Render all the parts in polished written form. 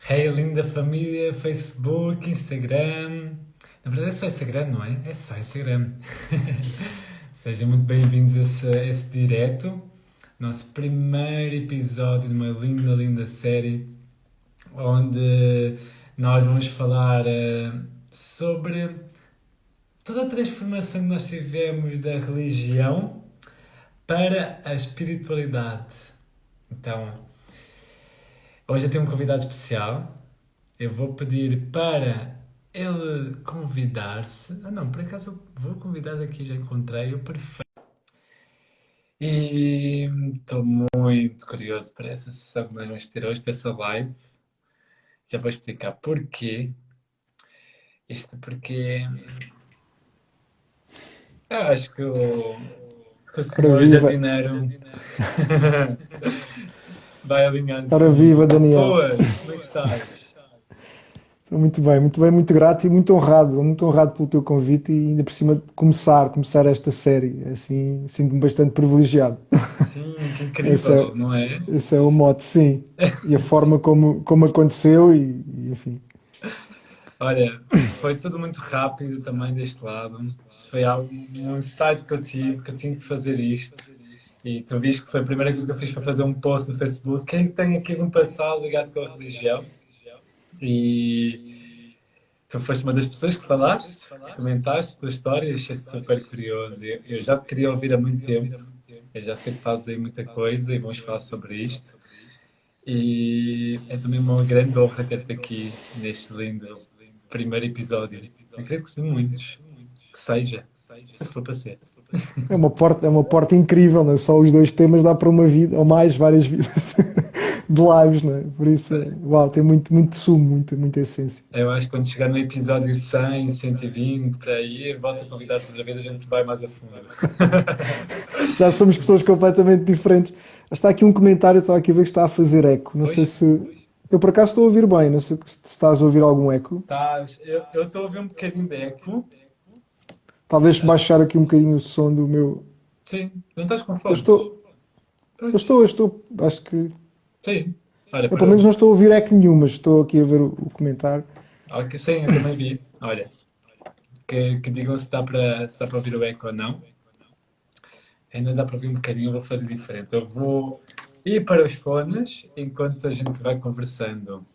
Hey, linda família, Facebook, Instagram. Na verdade é só Instagram, não é? É só Instagram. Sejam muito bem-vindos a esse direto. Nosso primeiro episódio de uma linda, linda série onde nós vamos falar sobre toda a transformação que nós tivemos da religião para a espiritualidade. Então, hoje eu tenho um convidado especial. Eu vou pedir para ele convidar-se. Ah, não, por acaso eu vou convidar aqui, já encontrei o perfeito. E estou muito curioso para essa sessão que nós vamos ter hoje, para essa live. Já vou explicar porquê. Isto porque eu acho que o Ora senhor viva, jardineiro vai alinhando-se ora comigo. viva, Daniel. Boas, como é que estás? Estou muito bem, muito grato e muito honrado pelo teu convite e ainda por cima de começar esta série. Assim, sinto-me bastante privilegiado. Sim, que Esse é, incrível, não é? esse é o mote, sim. E a forma como aconteceu e enfim. Olha, foi tudo muito rápido também deste lado. Isso foi algo, um insight que eu tive, que eu tinha que fazer isto. E tu viste que foi a primeira coisa que eu fiz foi fazer um post no Facebook. Quem tem aqui um passado ligado com a religião? E tu foste uma das pessoas que falaste, que comentaste a tua história e achei super curioso. Eu já te queria ouvir há muito tempo. Eu já sei que fazes aí muita coisa e vamos falar sobre isto. E é também uma grande honra ter-te aqui neste lindo primeiro episódio. Eu creio que sejam muitos. Que seja. Se for para ser. É uma porta incrível, não é? Só os dois temas dá para uma vida, ou mais, várias vidas de lives, não é? Por isso, uau, tem muito sumo, muita essência. Eu acho que quando chegar no episódio 100, 120, para aí, volto a convidar-te outra vez, a gente vai mais a fundo. Já somos pessoas completamente diferentes. Está aqui um comentário, estava aqui a ver que está a fazer eco. Não sei Pois, se. Eu por acaso estou a ouvir bem, não sei se estás a ouvir algum eco. estás. Eu estou a ouvir um bocadinho de eco. Talvez baixar aqui um bocadinho o som do meu. Sim, não estás com Eu fones? estou, Pois, eu estou, acho que. sim. Olha, Eu pelo menos não estou a ouvir eco nenhum, mas estou aqui a ver o comentário. olha, sim, eu também vi. Olha, que digam se dá para ouvir o eco ou não. Ainda dá para ouvir um bocadinho, eu vou fazer diferente. Eu vou ir para os fones enquanto a gente vai conversando.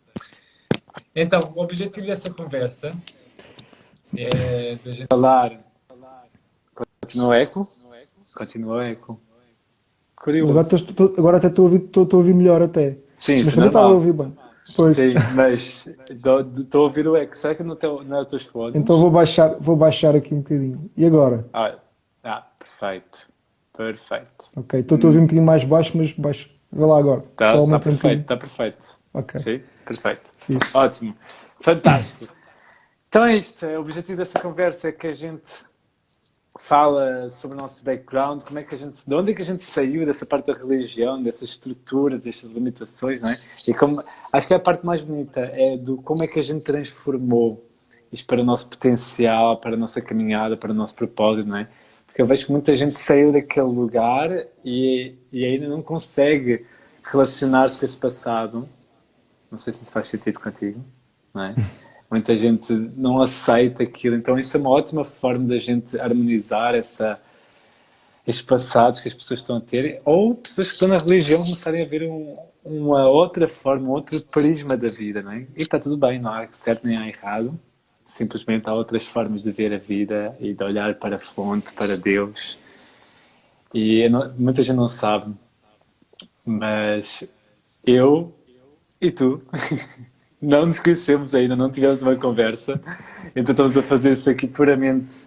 Então, o objetivo dessa conversa é da gente falar. Continua o eco? Continua o eco. Mas agora, Curioso. agora até estou a ouvir melhor até. Sim, Mas isso é também estava a normal. ouvir bem. Pois. Sim, mas estou a ouvir o eco. Será que não é os teus Então fones? vou baixar aqui um bocadinho. E agora? Perfeito. Perfeito. Ok, estou a ouvir um bocadinho mais baixo, mas baixo. Vê lá agora. Só Está aumenta um perfeito, bocadinho. está perfeito. Ok, Sim, perfeito. fixe. Ótimo. Fantástico. Então é isto. O objetivo dessa conversa é que a gente fala sobre o nosso background, como é que de onde é que a gente saiu dessa parte da religião, dessas estruturas, destas limitações, não é? E acho que é a parte mais bonita é do como é que a gente transformou isto para o nosso potencial, para a nossa caminhada, para o nosso propósito, não é? Porque eu vejo que muita gente saiu daquele lugar e ainda não consegue relacionar-se com esse passado. Não sei se isso faz sentido contigo, não é? Muita gente não aceita aquilo, então isso é uma ótima forma da gente harmonizar estes passados que as pessoas estão a ter, ou pessoas que estão na religião começarem a ver uma outra forma, um outro prisma da vida, não é? E está tudo bem, não há certo nem há errado, simplesmente há outras formas de ver a vida e de olhar para a fonte, para Deus. E muita gente não sabe, mas eu e tu não nos conhecemos ainda, não tivemos uma conversa, então estamos a fazer isso aqui puramente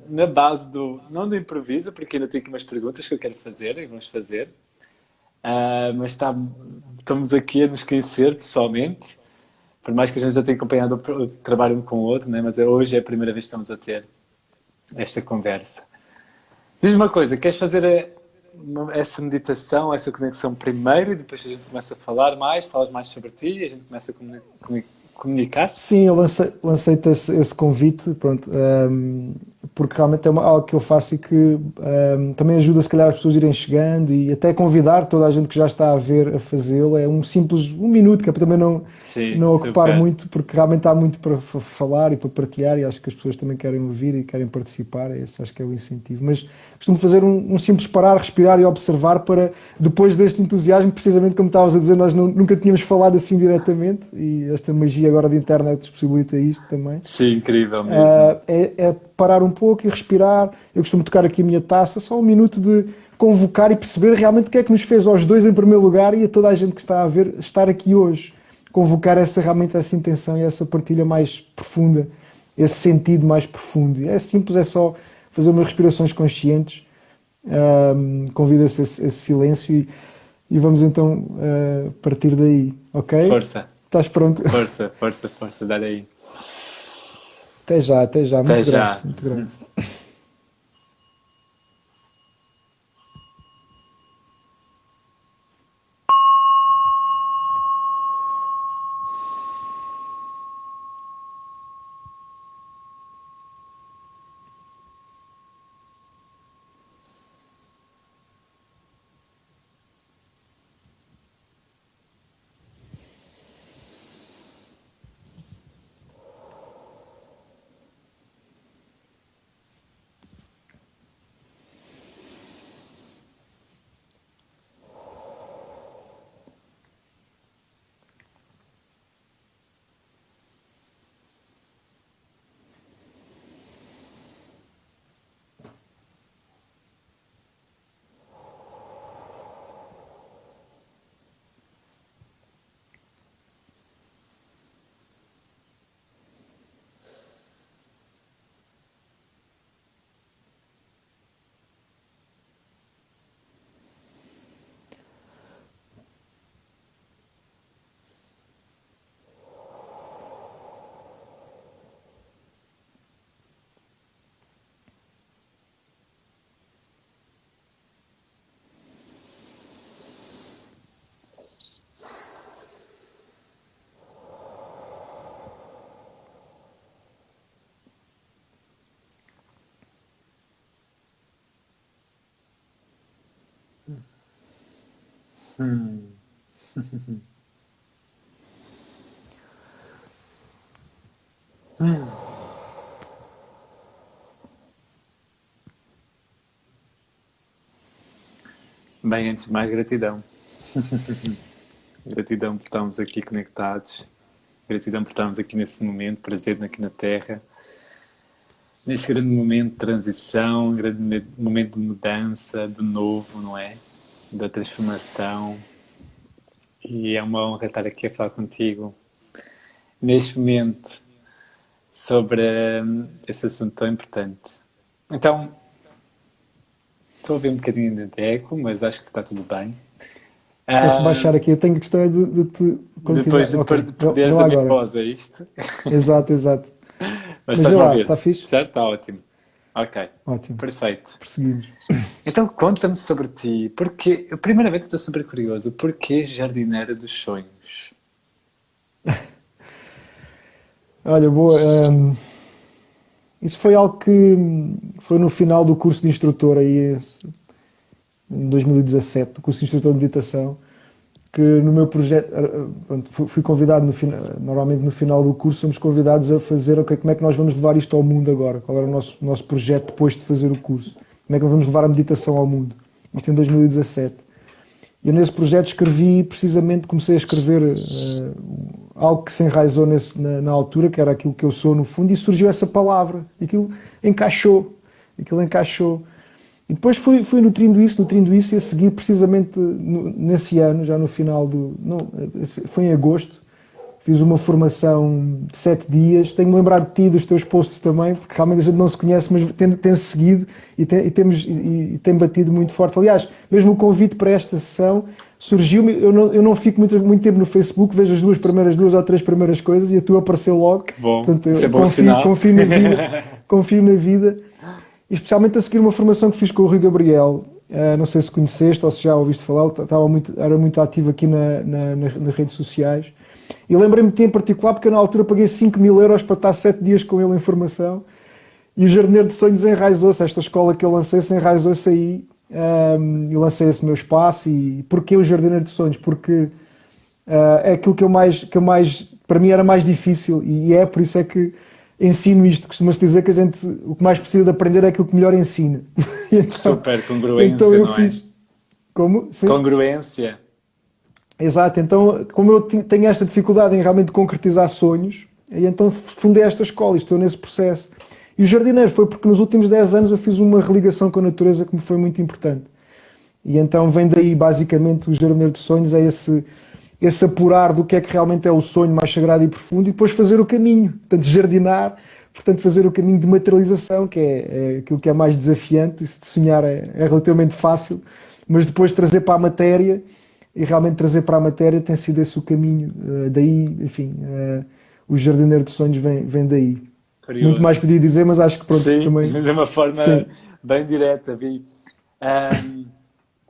na base não do improviso, porque ainda tenho aqui umas perguntas que eu quero fazer e vamos fazer, mas estamos aqui a nos conhecer pessoalmente, por mais que a gente já tenha acompanhado o trabalho um com o outro, né? Mas hoje é a primeira vez que estamos a ter esta conversa. Diz-me uma coisa, queres fazer essa meditação, essa conexão primeiro e depois a gente começa a falar mais, falas mais sobre ti e a gente começa a comunicar-se? Sim, eu lancei-te esse convite, pronto, porque realmente é algo que eu faço e que também ajuda se calhar as pessoas a irem chegando e até convidar toda a gente que já está a ver a fazê-lo. É um simples 1 minuto, que é para também Sim, não ocupar super. muito, porque realmente há muito para falar e para partilhar e acho que as pessoas também querem ouvir e querem participar. Esse acho que é o incentivo. Mas costumo fazer um simples parar, respirar e observar para, depois deste entusiasmo, precisamente como estavas a dizer, nós nunca tínhamos falado assim diretamente e esta magia agora da internet possibilita isto também. Sim, incrível mesmo. É parar um pouco e respirar. Eu costumo tocar aqui a minha taça, só 1 minuto de convocar e perceber realmente o que é que nos fez aos dois em primeiro lugar e a toda a gente que está a ver estar aqui hoje. Convocar realmente essa intenção e essa partilha mais profunda, esse sentido mais profundo. É simples, é só fazer umas respirações conscientes, convida-se esse silêncio e vamos então partir daí, ok? Força, Estás pronto? força, força, força, dá aí. Até já, Até muito já. grato, muito grato. Hum. Hum. Bem, antes de mais, gratidão. Gratidão por estarmos aqui conectados. Gratidão por estarmos aqui nesse momento, presente aqui na Terra. Neste grande momento de transição, grande momento de mudança, de novo, não é? Da transformação. E é uma honra estar aqui a falar contigo neste momento sobre esse assunto tão importante. Então, estou a ver um bocadinho de eco, mas acho que está tudo bem. Posso Ah, baixar aqui? Eu tenho questão é de te continuar. depois de Ok, vê perderes lá a agora. mimosa, é isto? Exato, exato. Mas Mas vê estás-me a lá, ouvir, está fixe? certo? Está ótimo. Ok, Ótimo, perfeito. prosseguimos. Então conta-me sobre ti, porque, primeiramente estou super curioso, porquê jardineira dos sonhos? Olha, boa. Isso foi algo que foi no final do curso de instrutor aí em 2017, do curso de instrutor de meditação, que no meu projeto, pronto, fui convidado normalmente no final do curso somos convidados a fazer, ok, como é que nós vamos levar isto ao mundo agora? Qual era o nosso projeto depois de fazer o curso? Como é que nós vamos levar a meditação ao mundo? Isto em 2017. Eu nesse projeto precisamente, comecei a escrever algo que se enraizou na altura, que era aquilo que eu sou no fundo, e surgiu essa palavra. Aquilo encaixou. E depois fui nutrindo isso e a seguir precisamente nesse ano, já no final foi em agosto, fiz uma formação de 7 dias. Tenho-me lembrado de ti, dos teus posts também, porque realmente a gente não se conhece, mas tem seguido e tem batido muito forte. Aliás, mesmo o convite para esta sessão surgiu-me. Eu não fico muito tempo no Facebook, vejo as duas ou três primeiras coisas e a tua apareceu logo. Bom, Portanto, isso é eu bom sinal. confio na vida, confio na vida. E especialmente a seguir uma formação que fiz com o Rui Gabriel. Não sei se conheceste ou se já ouviste falar, era muito ativo aqui nas redes sociais. E lembrei-me de ti em particular porque eu na altura paguei 5.000 euros para estar 7 dias com ele em formação E o Jardineiro de Sonhos enraizou-se, esta escola que eu lancei se enraizou-se aí, e lancei esse meu espaço. E porquê o Jardineiro de Sonhos? Porque é aquilo que eu mais, para mim era mais difícil, e é por isso é que ensino isto. Costuma-se dizer que a gente, o que mais precisa de aprender é aquilo que melhor ensina. E então, Super congruência, então eu não é? fiz. Como? Sim. Congruência. Exato, então como eu tenho esta dificuldade em realmente concretizar sonhos, e então fundei esta escola e estou nesse processo. E o jardineiro foi porque nos últimos 10 anos eu fiz uma religação com a natureza que me foi muito importante. E então vem daí basicamente o jardineiro de sonhos, é esse apurar do que é que realmente é o sonho mais sagrado e profundo e depois fazer o caminho, portanto jardinar, portanto fazer o caminho de materialização, que é aquilo que é mais desafiante. Isso de sonhar é relativamente fácil, mas depois trazer para a matéria. E realmente trazer para a matéria tem sido esse o caminho. Daí, enfim, o Jardineiro de Sonhos vem daí. Curioso. Muito mais podia dizer, mas acho que pronto, Sim, também. de uma forma Sim. bem direta, vi.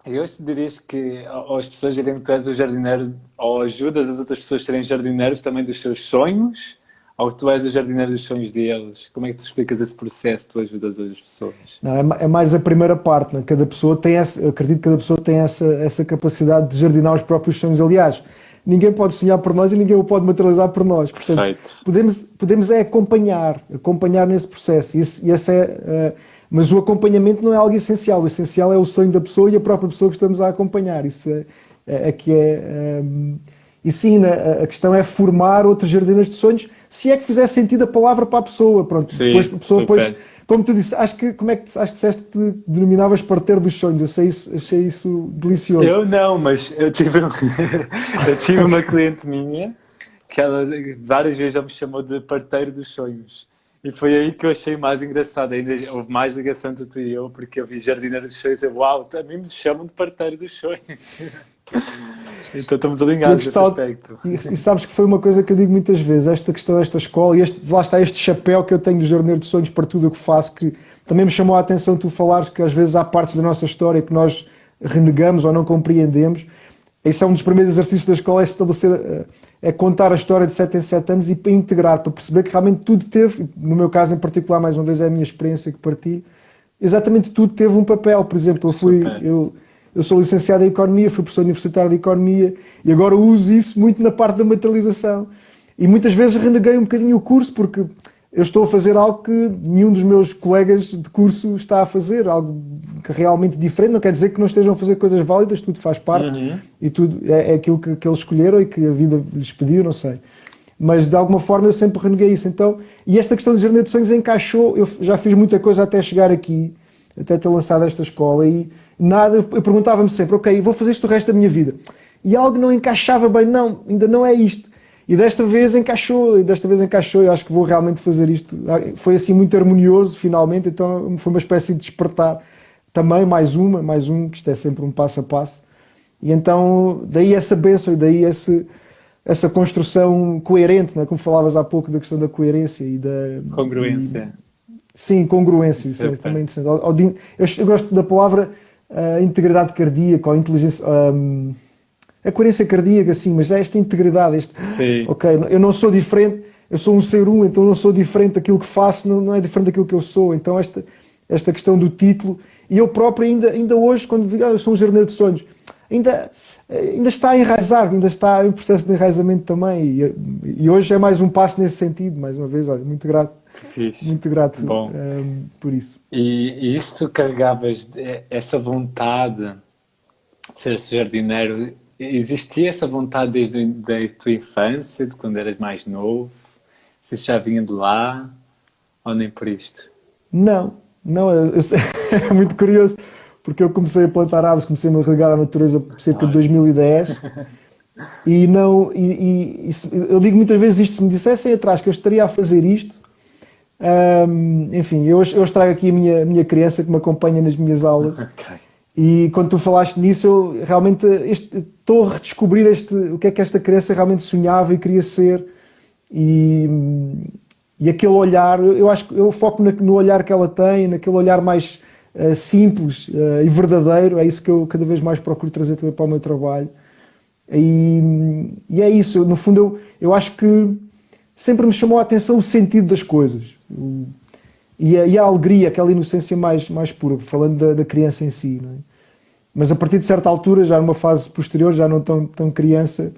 E hoje dirias que ou as pessoas direm que tu és o jardineiro, ou ajudas as outras pessoas a serem jardineiros também dos seus sonhos, ou que tu és o jardineiro dos sonhos deles? Como é que tu explicas esse processo que tu ajudas as pessoas? Não, é mais a primeira parte, né? Cada pessoa tem eu acredito que cada pessoa tem essa capacidade de jardinar os próprios sonhos. Aliás, ninguém pode sonhar por nós e ninguém o pode materializar por nós. Portanto, perfeito. podemos acompanhar nesse processo. Mas o acompanhamento não é algo essencial. O essencial é o sonho da pessoa e a própria pessoa que estamos a acompanhar. Isso é que é. E sim, a questão é formar outros jardineiros de sonhos, se é que fizer sentido a palavra para a pessoa. Pronto, Sim, depois a pessoa, super. como tu disse, acho que disseste que te denominavas parteiro dos sonhos. Achei isso delicioso. Eu não, mas eu tive uma cliente minha que ela várias vezes já me chamou de parteiro dos sonhos. E foi aí que eu achei mais engraçado. Ainda houve mais ligação entre tu e eu, porque eu vi jardineiro dos sonhos e uau, a mim me chamam de parteiro dos sonhos. Então estamos alinhados nesse aspecto. E sabes que foi uma coisa que eu digo muitas vezes, esta questão desta escola, e lá está este chapéu que eu tenho do Jardineiro de Sonhos para tudo o que faço, que também me chamou a atenção tu falares que às vezes há partes da nossa história que nós renegamos ou não compreendemos. Esse é um dos primeiros exercícios da escola, é contar a história de 7 em 7 anos e para integrar, para perceber que realmente tudo teve, no meu caso em particular, mais uma vez é a minha experiência que partilho, exatamente tudo teve um papel. Por exemplo, eu sou licenciado em Economia, fui professor universitário de Economia e agora uso isso muito na parte da materialização. E muitas vezes reneguei um bocadinho o curso porque eu estou a fazer algo que nenhum dos meus colegas de curso está a fazer, algo realmente diferente. Não quer dizer que não estejam a fazer coisas válidas, tudo faz parte e tudo é aquilo que eles escolheram e que a vida lhes pediu, não sei. Mas de alguma forma eu sempre reneguei isso. Então, e esta questão de Jardineiro de Sonhos encaixou, eu já fiz muita coisa até chegar aqui, até ter lançado esta escola e nada, eu perguntava-me sempre, ok, vou fazer isto o resto da minha vida. E algo não encaixava bem, não, ainda não é isto. E desta vez encaixou, eu acho que vou realmente fazer isto. Foi assim muito harmonioso, finalmente, então foi uma espécie de despertar também, mais um, que isto é sempre um passo a passo. E então, daí essa bênção e daí essa construção coerente, né? Como falavas há pouco da questão da coerência e da... Congruência. Sim, congruência, isso é também interessante. Eu gosto da palavra integridade cardíaca ou inteligência... a coerência cardíaca, sim, mas é esta integridade. Sim. Ok, eu não sou diferente, eu sou um ser então não sou diferente daquilo que faço, não é diferente daquilo que eu sou. Então esta questão do título, e eu próprio ainda hoje, quando digo eu sou um jardineiro de sonhos, ainda está a enraizar, ainda está em processo de enraizamento também, e hoje é mais um passo nesse sentido, mais uma vez, olha, muito grato. Fixe. Muito grato por isso. E isso tu carregavas essa vontade de ser esse jardineiro, existia essa vontade desde a tua infância, de quando eras mais novo? Se isso já vinha de lá, ou nem por isto? Não, é muito curioso, porque eu comecei a plantar árvores, comecei a me regar à natureza cerca de 2010, e eu digo muitas vezes isto, se me dissessem atrás que eu estaria a fazer isto, enfim, eu trago aqui a minha criança que me acompanha nas minhas aulas. Okay. E quando tu falaste nisso, eu realmente estou a redescobrir o que é que esta criança realmente sonhava e queria ser. E aquele olhar, eu acho que eu foco no olhar que ela tem, naquele olhar mais simples e verdadeiro. É isso que eu cada vez mais procuro trazer também para o meu trabalho. E é isso, no fundo, eu acho que sempre me chamou a atenção o sentido das coisas. e a alegria, aquela inocência mais pura, falando da criança em si, não é? Mas a partir de certa altura, já numa fase posterior, já não tão criança,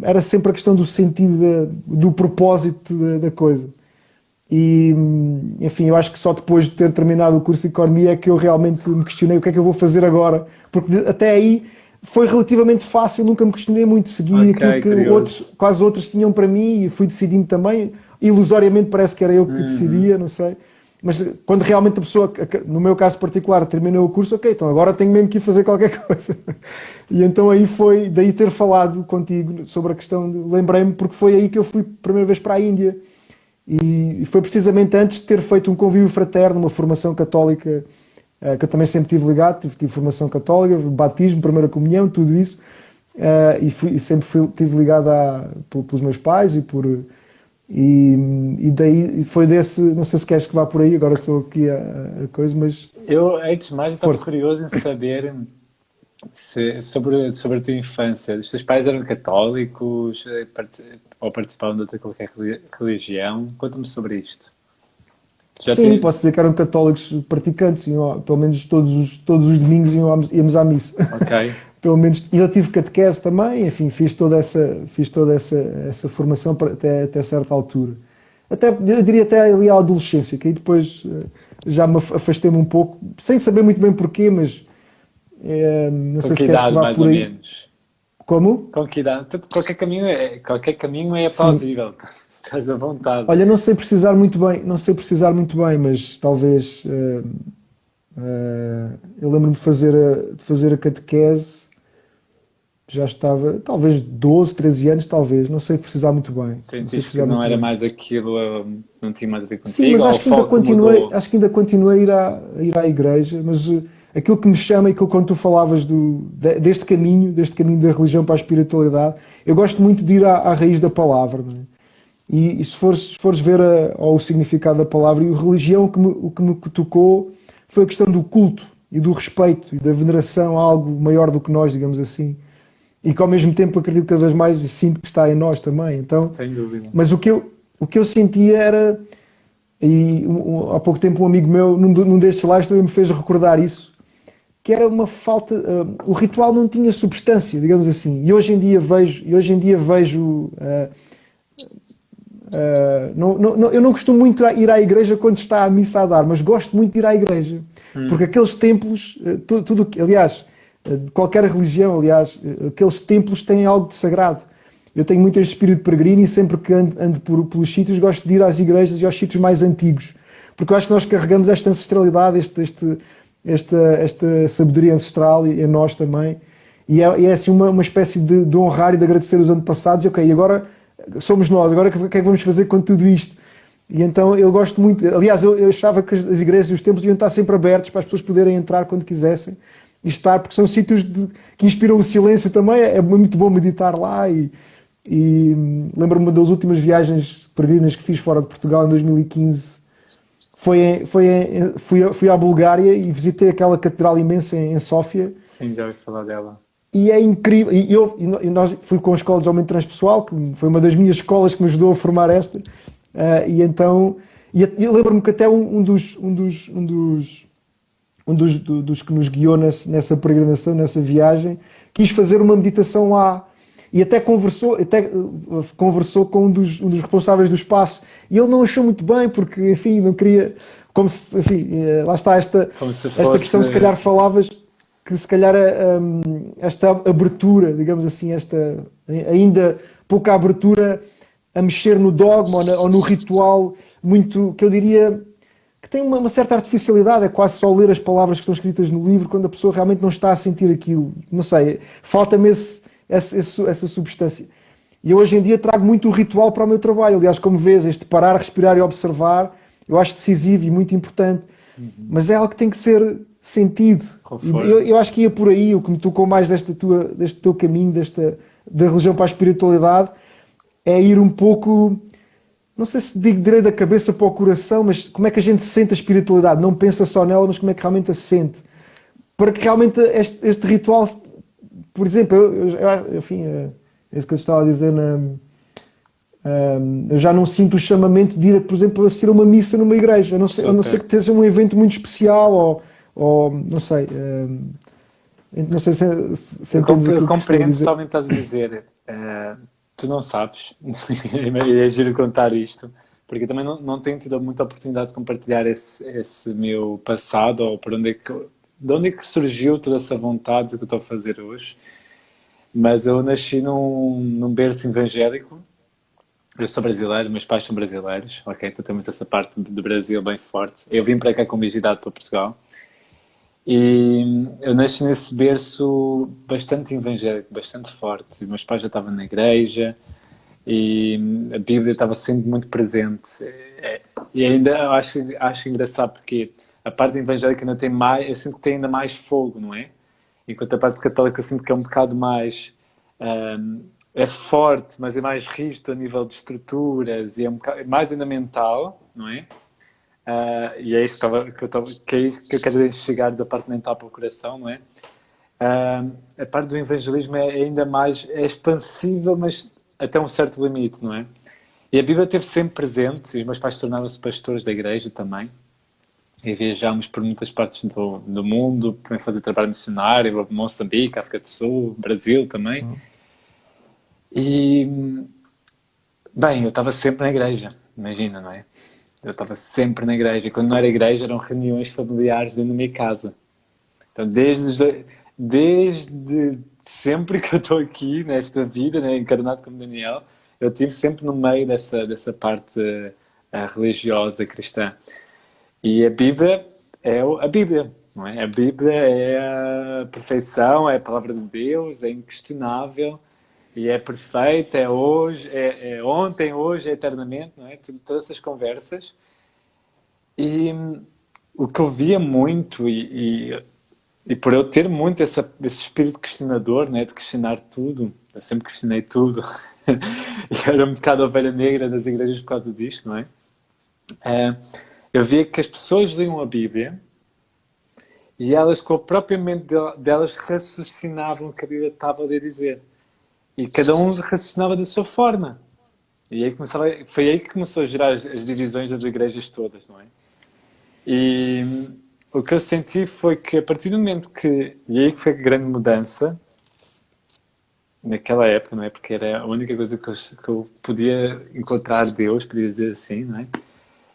era sempre a questão do sentido, do propósito da coisa. E, enfim, eu acho que só depois de ter terminado o curso de Economia é que eu realmente me questionei o que é que eu vou fazer agora, porque até aí foi relativamente fácil, nunca me questionei muito, segui aquilo que quase outros tinham para mim e fui decidindo também, ilusoriamente parece que era eu que decidia, não sei, mas quando realmente a pessoa, no meu caso particular, terminou o curso, ok, então agora tenho mesmo que ir fazer qualquer coisa. E então aí foi, daí ter falado contigo sobre a questão, lembrei-me porque foi aí que eu fui a primeira vez para a Índia. E foi precisamente antes de ter feito um convívio fraterno, uma formação católica, que eu também sempre tive ligado, tive formação católica, batismo, primeira comunhão, tudo isso, e sempre tive ligado pelos meus pais e daí foi desse, não sei se queres que vá por aí, agora estou aqui a coisa, mas... Eu, antes de mais, estava curioso em saber sobre a tua infância. Os teus pais eram católicos ou participavam de outra qualquer religião? Conta-me sobre isto. Sim, posso dizer que eram católicos praticantes, pelo menos todos os domingos íamos à missa. Ok. Pelo menos, e eu tive catequese também, enfim, fiz toda essa formação até certa altura. Eu diria até ali à adolescência, que aí depois já me afastei-me um pouco, sem saber muito bem porquê, mas não sei se queres que vá por aí. Menos? Como? Com que idade? Qualquer caminho é plausível. Estás à vontade. Olha, não sei precisar muito bem, mas talvez eu lembro-me de fazer a catequese, já estava, talvez 12, 13 anos, talvez, não sei precisar muito bem. Sentiste que não era mais aquilo, não tinha mais a ver contigo? Sim, mas acho que ainda continuei a ir à igreja, mas aquilo que me chama, e que quando tu falavas deste caminho da religião para a espiritualidade, eu gosto muito de ir à raiz da palavra, não é? E se fores ver o significado da palavra, e a religião, o que me tocou foi a questão do culto e do respeito e da veneração a algo maior do que nós, digamos assim. E que ao mesmo tempo acredito cada vez mais e sinto que está em nós também. Então, sem dúvida. Mas o que eu sentia era, e há pouco tempo um amigo meu, num destes lives também me fez recordar isso, que era uma falta, o ritual não tinha substância, digamos assim. E hoje em dia vejo eu não costumo muito ir à igreja quando está a missa a dar, mas gosto muito de ir à igreja, porque aqueles templos, aliás, de qualquer religião, aliás, aqueles templos têm algo de sagrado. Eu tenho muito este espírito peregrino e sempre que ando pelos sítios gosto de ir às igrejas e aos sítios mais antigos, porque eu acho que nós carregamos esta ancestralidade, esta sabedoria ancestral em nós também, e é assim uma espécie de honrar e de agradecer os antepassados, e ok, agora somos nós, agora o que é que vamos fazer com tudo isto? E então eu gosto muito, aliás, eu achava que as igrejas e os templos deviam estar sempre abertos para as pessoas poderem entrar quando quisessem e estar, porque são sítios que inspiram o silêncio também, é muito bom meditar lá e lembro-me das últimas viagens peregrinas que fiz fora de Portugal em 2015, fui à Bulgária e visitei aquela catedral imensa em Sófia. Sim, já ouvi falar dela. E é incrível, e nós fui com a Escola de Desenvolvimento Transpessoal, que foi uma das minhas escolas que me ajudou a formar esta, e então, eu lembro-me que até um dos que nos guiou nessa peregrinação, nessa viagem, quis fazer uma meditação lá, e até conversou com um dos responsáveis do espaço, e ele não achou muito bem, porque, enfim, não queria, lá está esta questão, se calhar falavas, que se calhar esta abertura, digamos assim, esta ainda pouca abertura a mexer no dogma ou no ritual, muito, que eu diria que tem uma certa artificialidade, é quase só ler as palavras que estão escritas no livro quando a pessoa realmente não está a sentir aquilo, não sei, falta-me essa substância. E eu hoje em dia trago muito o ritual para o meu trabalho, aliás, como vês, este parar, respirar e observar, eu acho decisivo e muito importante, mas é algo que tem que ser sentido. Eu acho que ia por aí, o que me tocou mais deste teu caminho, da religião para a espiritualidade, é ir um pouco, não sei se digo direito da cabeça para o coração, mas como é que a gente sente a espiritualidade, não pensa só nela, mas como é que realmente a sente, para que realmente este ritual, por exemplo, enfim, é isso que eu estava a dizer Eu já não sinto o chamamento de ir, por exemplo, assistir a uma missa numa igreja, a não ser Super. que esteja um evento muito especial ou não sei. Não sei se entendes Eu aquilo que estou a compreendo dizer. totalmente o que estás a dizer. Tu não sabes, e é giro contar isto, porque eu também não tenho tido muita oportunidade de compartilhar esse meu passado, ou por onde é de onde é que surgiu toda essa vontade que eu estou a fazer hoje. Mas eu nasci num berço evangélico. Eu sou brasileiro, meus pais são brasileiros, ok? Então temos essa parte do Brasil bem forte. Eu vim para cá com idade para Portugal. E eu nasci nesse berço bastante evangélico, bastante forte. Meus pais já estavam na igreja e a Bíblia estava sempre muito presente. E ainda acho engraçado porque a parte evangélica ainda tem mais, eu sinto que tem ainda mais fogo, não é? Enquanto a parte católica eu sinto que é um bocado mais é forte, mas é mais rígido a nível de estruturas e é um bocado, é mais ainda mental, não é? E é isso que é isso que eu quero chegar da parte mental para o coração, não é? A parte do evangelismo é ainda mais é expansiva, mas até um certo limite, não é? E a Bíblia esteve sempre presente, e os meus pais tornaram-se pastores da igreja também, e viajámos por muitas partes do mundo para fazer trabalho missionário, Moçambique, África do Sul, Brasil também. E, bem, eu estava sempre na igreja, imagina, não é? Eu estava sempre na igreja, e quando não era igreja eram reuniões familiares dentro da minha casa. Então, desde sempre que eu estou aqui, nesta vida, né, encarnado como Daniel, eu estive sempre no meio dessa parte religiosa cristã. E a Bíblia é a Bíblia, não é? A Bíblia é a perfeição, é a palavra de Deus, é inquestionável e é perfeita, é hoje, é ontem, hoje, é eternamente, não é? Todas essas conversas. E o que eu via muito, e por eu ter muito esse espírito questionador, né, de questionar tudo, eu sempre questionei tudo, e era um bocado a ovelha negra das igrejas por causa disto, não é? Eu via que as pessoas liam a Bíblia e elas, com a própria mente delas, raciocinavam o que a Bíblia estava a dizer. E cada um raciocinava da sua forma. E aí foi aí que começou a gerar as divisões das igrejas todas, não é? E o que eu senti foi que a partir do momento que... E aí que foi a grande mudança, naquela época, não é? Porque era a única coisa que eu podia encontrar Deus, podia dizer assim, não é?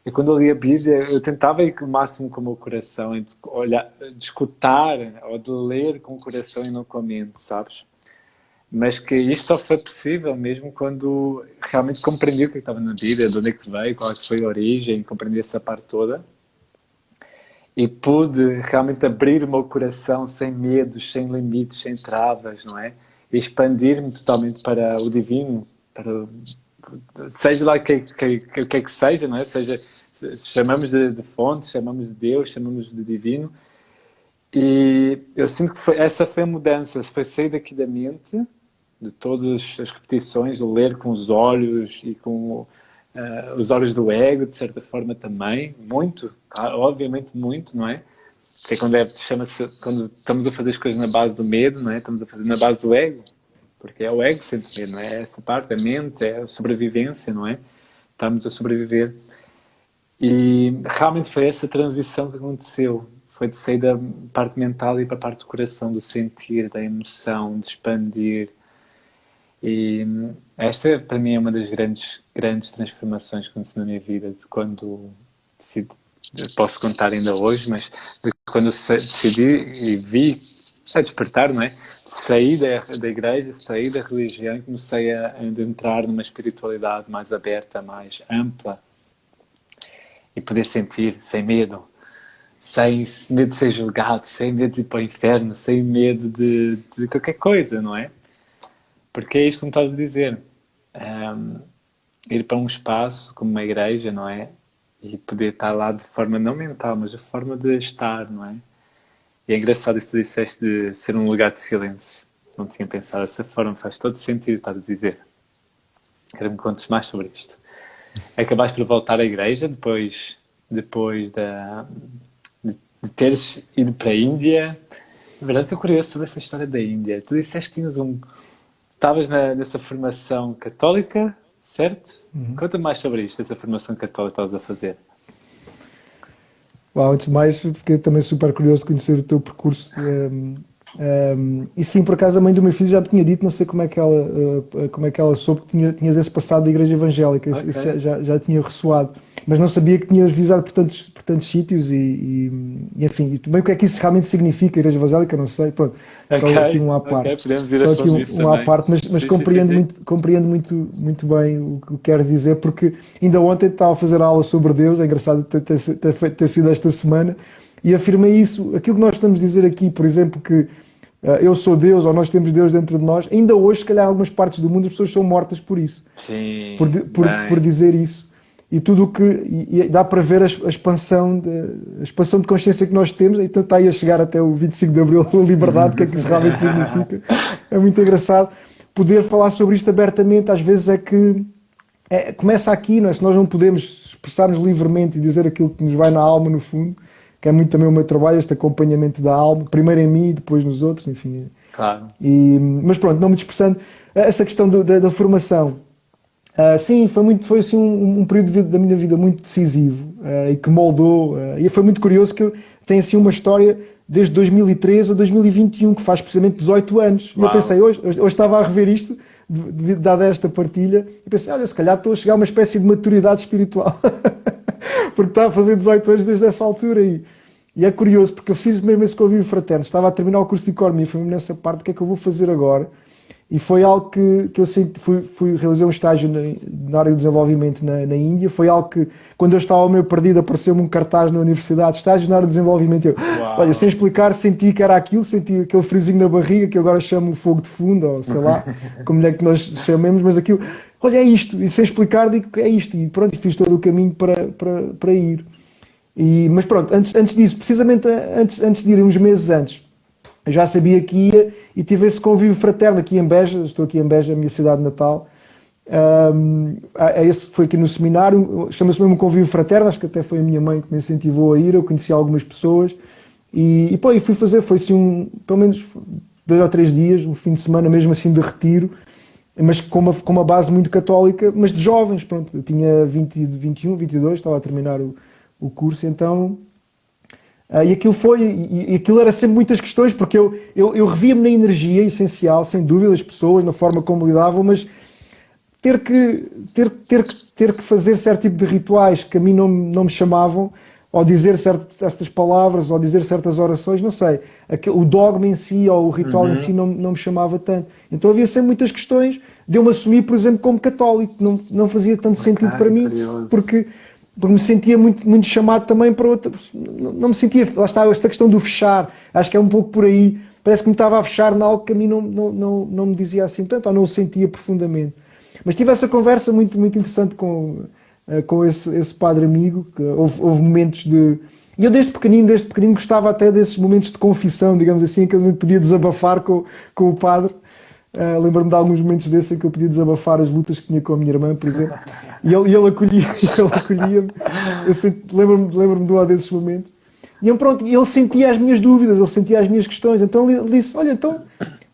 E quando eu li a Bíblia, eu tentava ir o máximo com o meu coração, de olhar, de escutar ou de ler com o coração e não com a mente, sabes? Mas que isto só foi possível mesmo quando realmente compreendi o que estava na Bíblia, de onde é que veio, qual é que foi a origem, compreendi essa parte toda. E pude realmente abrir o meu coração sem medos, sem limites, sem travas, não é? E expandir-me totalmente para o divino, para seja lá o que é que seja, não é? Seja, chamamos de fonte, chamamos de Deus, chamamos de divino. E eu sinto que essa foi a mudança, foi sair daqui da mente, de todas as repetições, de ler com os olhos e com os olhos do ego, de certa forma também, muito, claro, obviamente muito, não é? Porque chama-se, quando estamos a fazer as coisas na base do medo, não é? Estamos a fazer na base do ego, porque é o ego que sente medo, não é? É essa parte, a mente, é a sobrevivência, não é? Estamos a sobreviver. E realmente foi essa transição que aconteceu. Foi de sair da parte mental e para a parte do coração, do sentir, da emoção, de expandir. E esta, para mim, é uma das grandes transformações que aconteceu na minha vida, de quando decidi, posso contar ainda hoje, mas de quando eu decidi e vi a despertar, não é? Saí da igreja, saí da religião e comecei a entrar numa espiritualidade mais aberta, mais ampla e poder sentir sem medo, sem medo de ser julgado, sem medo de ir para o inferno, sem medo de qualquer coisa, não é? Porque é isto que me estás a dizer. Ir para um espaço como uma igreja, não é? E poder estar lá de forma não mental, mas de forma de estar, não é? E é engraçado isso que tu disseste de ser um lugar de silêncio. Não tinha pensado dessa forma, faz todo sentido estar a dizer. Quero que me contes mais sobre isto. Acabaste por voltar à igreja depois de teres ido para a Índia. Na verdade, estou curioso sobre essa história da Índia. Tu disseste que tinhas estavas nessa formação católica, certo? Conta mais sobre isto, essa formação católica que estás a fazer. Uau, antes de mais, fiquei também super curioso de conhecer o teu percurso. E sim, por acaso a mãe do meu filho já me tinha dito, não sei como é que ela soube que tinhas esse passado da igreja evangélica, isso Ok. já tinha ressoado, mas não sabia que tinhas visado por tantos sítios e enfim, e também o que é que isso realmente significa, igreja evangélica, não sei, pronto, só aqui Ok, um à ok, parte, podemos ir a só aqui fundo nisso à também. parte, mas Sim, sim, sim, sim. compreendo muito bem o que queres dizer, porque ainda ontem estava a fazer aula sobre Deus, é engraçado ter sido esta semana, e afirmei isso, aquilo que nós estamos a dizer aqui, por exemplo, que eu sou Deus ou nós temos Deus dentro de nós, ainda hoje, se calhar, em algumas partes do mundo as pessoas são mortas por isso, Sim, por bem. dizer isso. E tudo o que. E dá para ver a expansão de consciência que nós temos, então está aí a chegar até o 25 de Abril, a liberdade, o que é que isso realmente significa. É muito engraçado poder falar sobre isto abertamente, às vezes começa aqui, não é? Se nós não podemos expressar-nos livremente e dizer aquilo que nos vai na alma, no fundo, que é muito também o meu trabalho, este acompanhamento da alma, primeiro em mim e depois nos outros, enfim. Claro. Mas pronto, não me dispersando, essa questão da formação, sim, foi assim um período da minha vida muito decisivo e que moldou, e foi muito curioso que tem assim uma história desde 2013 a 2021, que faz precisamente 18 anos. E eu pensei, Uau. hoje estava a rever isto, dada esta partilha, e pensei, olha, se calhar estou a chegar a uma espécie de maturidade espiritual, porque estava a fazer 18 anos desde essa altura. E é curioso, porque eu fiz mesmo esse convívio fraterno, estava a terminar o curso de economia, foi mesmo nessa parte, o que é que eu vou fazer agora? E foi algo que eu sempre realizei um estágio na área do desenvolvimento na Índia. Foi algo que, quando eu estava meio perdido, apareceu-me um cartaz na universidade, estágios na área de desenvolvimento. Eu, olha, sem Uau. explicar, senti que era aquilo, senti aquele friozinho na barriga, que eu agora chamo fogo de fundo, ou sei lá, como é que nós chamemos, mas aquilo, olha, é isto. E sem explicar, digo que é isto. E pronto, fiz todo o caminho para ir. Mas pronto, antes disso, precisamente antes de ir, uns meses antes, eu já sabia que ia e tive esse convívio fraterno aqui em Beja, estou aqui em Beja, a minha cidade natal. Esse foi aqui no seminário, chama-se mesmo convívio fraterno, acho que até foi a minha mãe que me incentivou a ir, eu conheci algumas pessoas e fui fazer, foi assim pelo menos 2 ou 3 dias, um fim de semana mesmo assim de retiro, mas com uma base muito católica, mas de jovens, pronto, eu tinha 20, 21, 22, estava a terminar o curso, então... E aquilo e aquilo era sempre muitas questões, porque eu revia-me na energia essencial, sem dúvida, as pessoas, na forma como lidavam, mas ter que fazer certo tipo de rituais que a mim não me chamavam, ou dizer certas palavras, ou dizer certas orações, não sei. O dogma em si, ou o ritual em si, não me chamava tanto. Então havia sempre muitas questões de eu me assumir, por exemplo, como católico. Não fazia tanto sentido para Ok, mim, curioso. porque me sentia muito chamado também para outra. Não me sentia. Lá está, esta questão do fechar. Acho que é um pouco por aí. Parece que me estava a fechar em algo que a mim não me dizia assim tanto, ou não o sentia profundamente. Mas tive essa conversa muito interessante com esse padre amigo, que houve momentos de. E eu desde pequenino gostava até desses momentos de confissão, digamos assim, que a gente podia desabafar com o padre. Lembro-me de alguns momentos desses em que eu podia desabafar as lutas que tinha com a minha irmã, por exemplo, e ele acolhia-me. Lembro-me de um desses momentos. E pronto, ele sentia as minhas dúvidas, ele sentia as minhas questões. Então ele disse: olha, então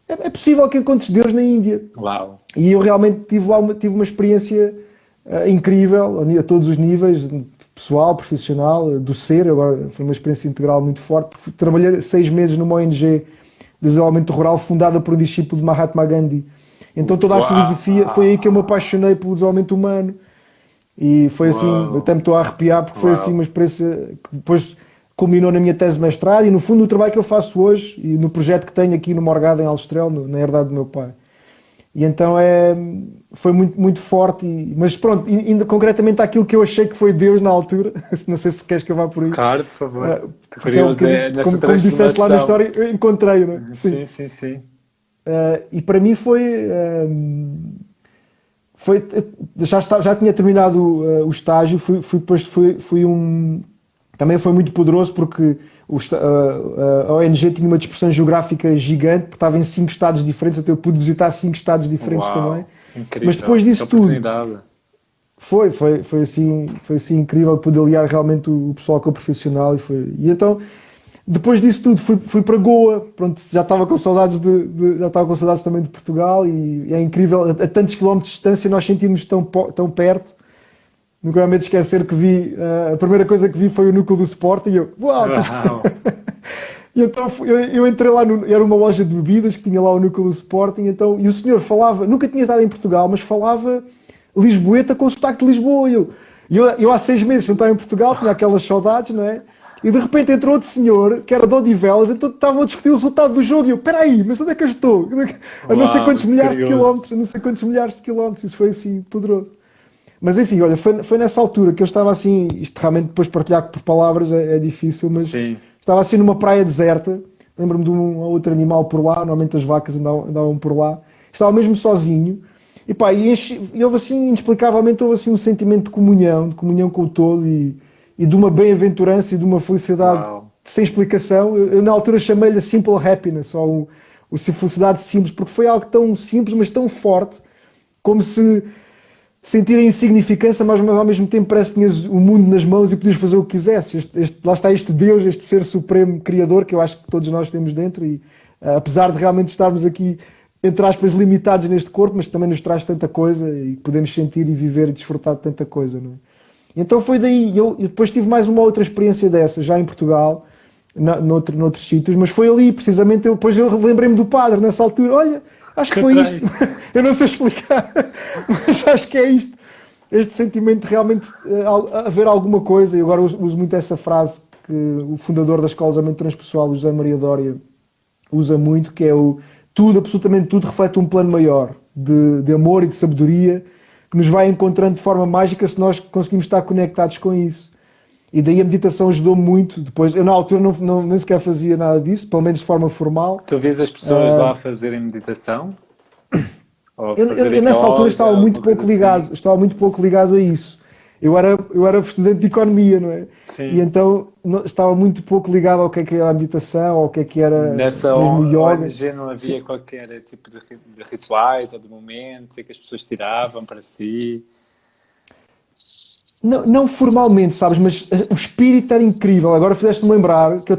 é possível que encontres Deus na Índia. Uau. E eu realmente tive uma experiência incrível, a todos os níveis, pessoal, profissional, do ser. Agora foi uma experiência integral muito forte. Trabalhei 6 meses numa ONG de desenvolvimento rural fundada por um discípulo de Mahatma Gandhi. Então toda a filosofia, foi aí que eu me Uau. apaixonei pelo desenvolvimento humano. E foi assim, até me Uau. estou a arrepiar, porque foi assim Uau. uma experiência que depois culminou na minha tese de mestrado e no fundo o trabalho que eu faço hoje e no projeto que tenho aqui no Morgado, em Aljustrel, na herdade do meu pai. E então foi muito forte, mas pronto, ainda concretamente aquilo que eu achei que foi Deus na altura, não sei se queres que eu vá por aí, Claro, por favor. porque é um Curioso bocadinho, é nessa como disseste lá na transformação. história, eu encontrei-o, né? Sim. Sim, sim, sim. E para mim foi já tinha terminado o estágio, também foi muito poderoso porque a ONG tinha uma dispersão geográfica gigante, porque estava em 5 estados diferentes, até eu pude visitar 5 estados diferentes também. Uau. Mas Incrível. depois Que disso tudo, oportunidade. foi assim incrível poder aliar realmente o pessoal com o profissional e então Depois disso tudo, fui para Goa, pronto, já estava com saudades já estava com saudades também de Portugal e é incrível, a tantos quilómetros de distância nós sentimos tão perto. Nunca me esquecer que a primeira coisa que vi foi o núcleo do Sporting e eu, uau! Uau. E então eu entrei lá, era uma loja de bebidas que tinha lá o núcleo do Sporting, então, e o senhor falava, nunca tinha estado em Portugal, mas falava lisboeta com sotaque de Lisboa. Eu há 6 meses não estava em Portugal, tinha aquelas saudades, não é? E de repente entrou outro senhor, que era de Odivelas, então estavam a discutir o resultado do jogo. E eu, peraí, mas onde é que eu estou? A não sei quantos milhares de quilómetros, a não sei quantos milhares de quilómetros, isso foi assim, poderoso. Mas enfim, olha, foi nessa altura que eu estava assim, isto realmente depois partilhar por palavras é difícil, mas Sim. estava assim numa praia deserta, lembro-me de um ou outro animal por lá, normalmente as vacas andavam por lá, estava mesmo sozinho, e pá, e houve assim, inexplicavelmente, houve assim um sentimento de comunhão com o todo e de uma bem-aventurança e de uma felicidade Uau. sem explicação. Eu na altura chamei-lhe a simple happiness, ou o felicidade simples, porque foi algo tão simples, mas tão forte, como se sentir a insignificância, mas ao mesmo tempo parece que tinhas o mundo nas mãos e podias fazer o que quisesse. Lá está este Deus, este ser supremo criador, que eu acho que todos nós temos dentro, e apesar de realmente estarmos aqui, entre aspas, limitados neste corpo, mas também nos traz tanta coisa e podemos sentir e viver e desfrutar de tanta coisa, não é? Então foi daí, eu depois tive mais uma outra experiência dessa, já em Portugal, noutros sítios, mas foi ali, precisamente, depois eu lembrei-me do padre nessa altura, olha, acho que foi isto, eu não sei explicar, mas acho que é isto, este sentimento de realmente haver alguma coisa, e agora uso muito essa frase que o fundador da Escola de Alojamento Transpessoal, o José Maria Dória, usa muito, que é tudo, absolutamente tudo, reflete um plano maior de amor e de sabedoria, que nos vai encontrando de forma mágica se nós conseguimos estar conectados com isso. E daí a meditação ajudou-me muito. Depois, eu na altura nem sequer fazia nada disso, pelo menos de forma formal. Tu vês as pessoas lá fazerem meditação? Ou Eu nessa altura estava muito pouco ligado a isso. Eu era estudante de economia, não é? Sim. E então estava muito pouco ligado ao que era a meditação, ao que era Nessa mesmo o yoga. ONG não havia qualquer tipo de rituais ou de momentos que as pessoas tiravam para si? Não formalmente, sabes, mas o espírito era incrível. Agora fizeste-me lembrar que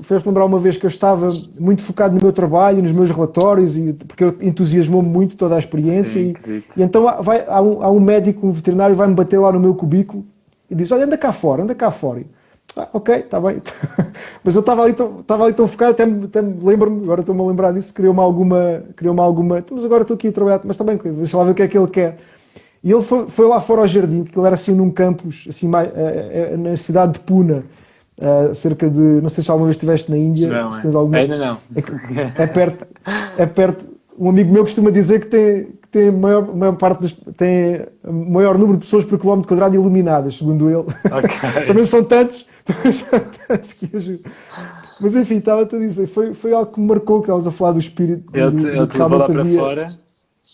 fizeste-me lembrar uma vez que eu estava muito focado no meu trabalho, nos meus relatórios, porque entusiasmou-me muito toda a experiência. Sim, e então há um médico, um veterinário, vai-me bater lá no meu cubículo e diz: olha, anda cá fora. E, ok, está bem. Mas eu estava ali tão focado, até me lembro-me, agora estou-me a lembrar disso, criou-me alguma. Mas agora estou aqui a trabalhar, mas também, deixa lá ver o que é que ele quer. E ele foi lá fora ao jardim, porque ele era assim num campus, assim, na cidade de Pune, cerca de, não sei se alguma vez estiveste na Índia. Não, se tens alguma... ainda não. É perto, um amigo meu costuma dizer que tem o maior número de pessoas por quilómetro quadrado iluminadas, segundo ele. Okay. Também são tantos que ajudam. Mas enfim, estava-te a dizer, foi algo que me marcou, que estavas a falar do espírito. Ele te levou lá para fora?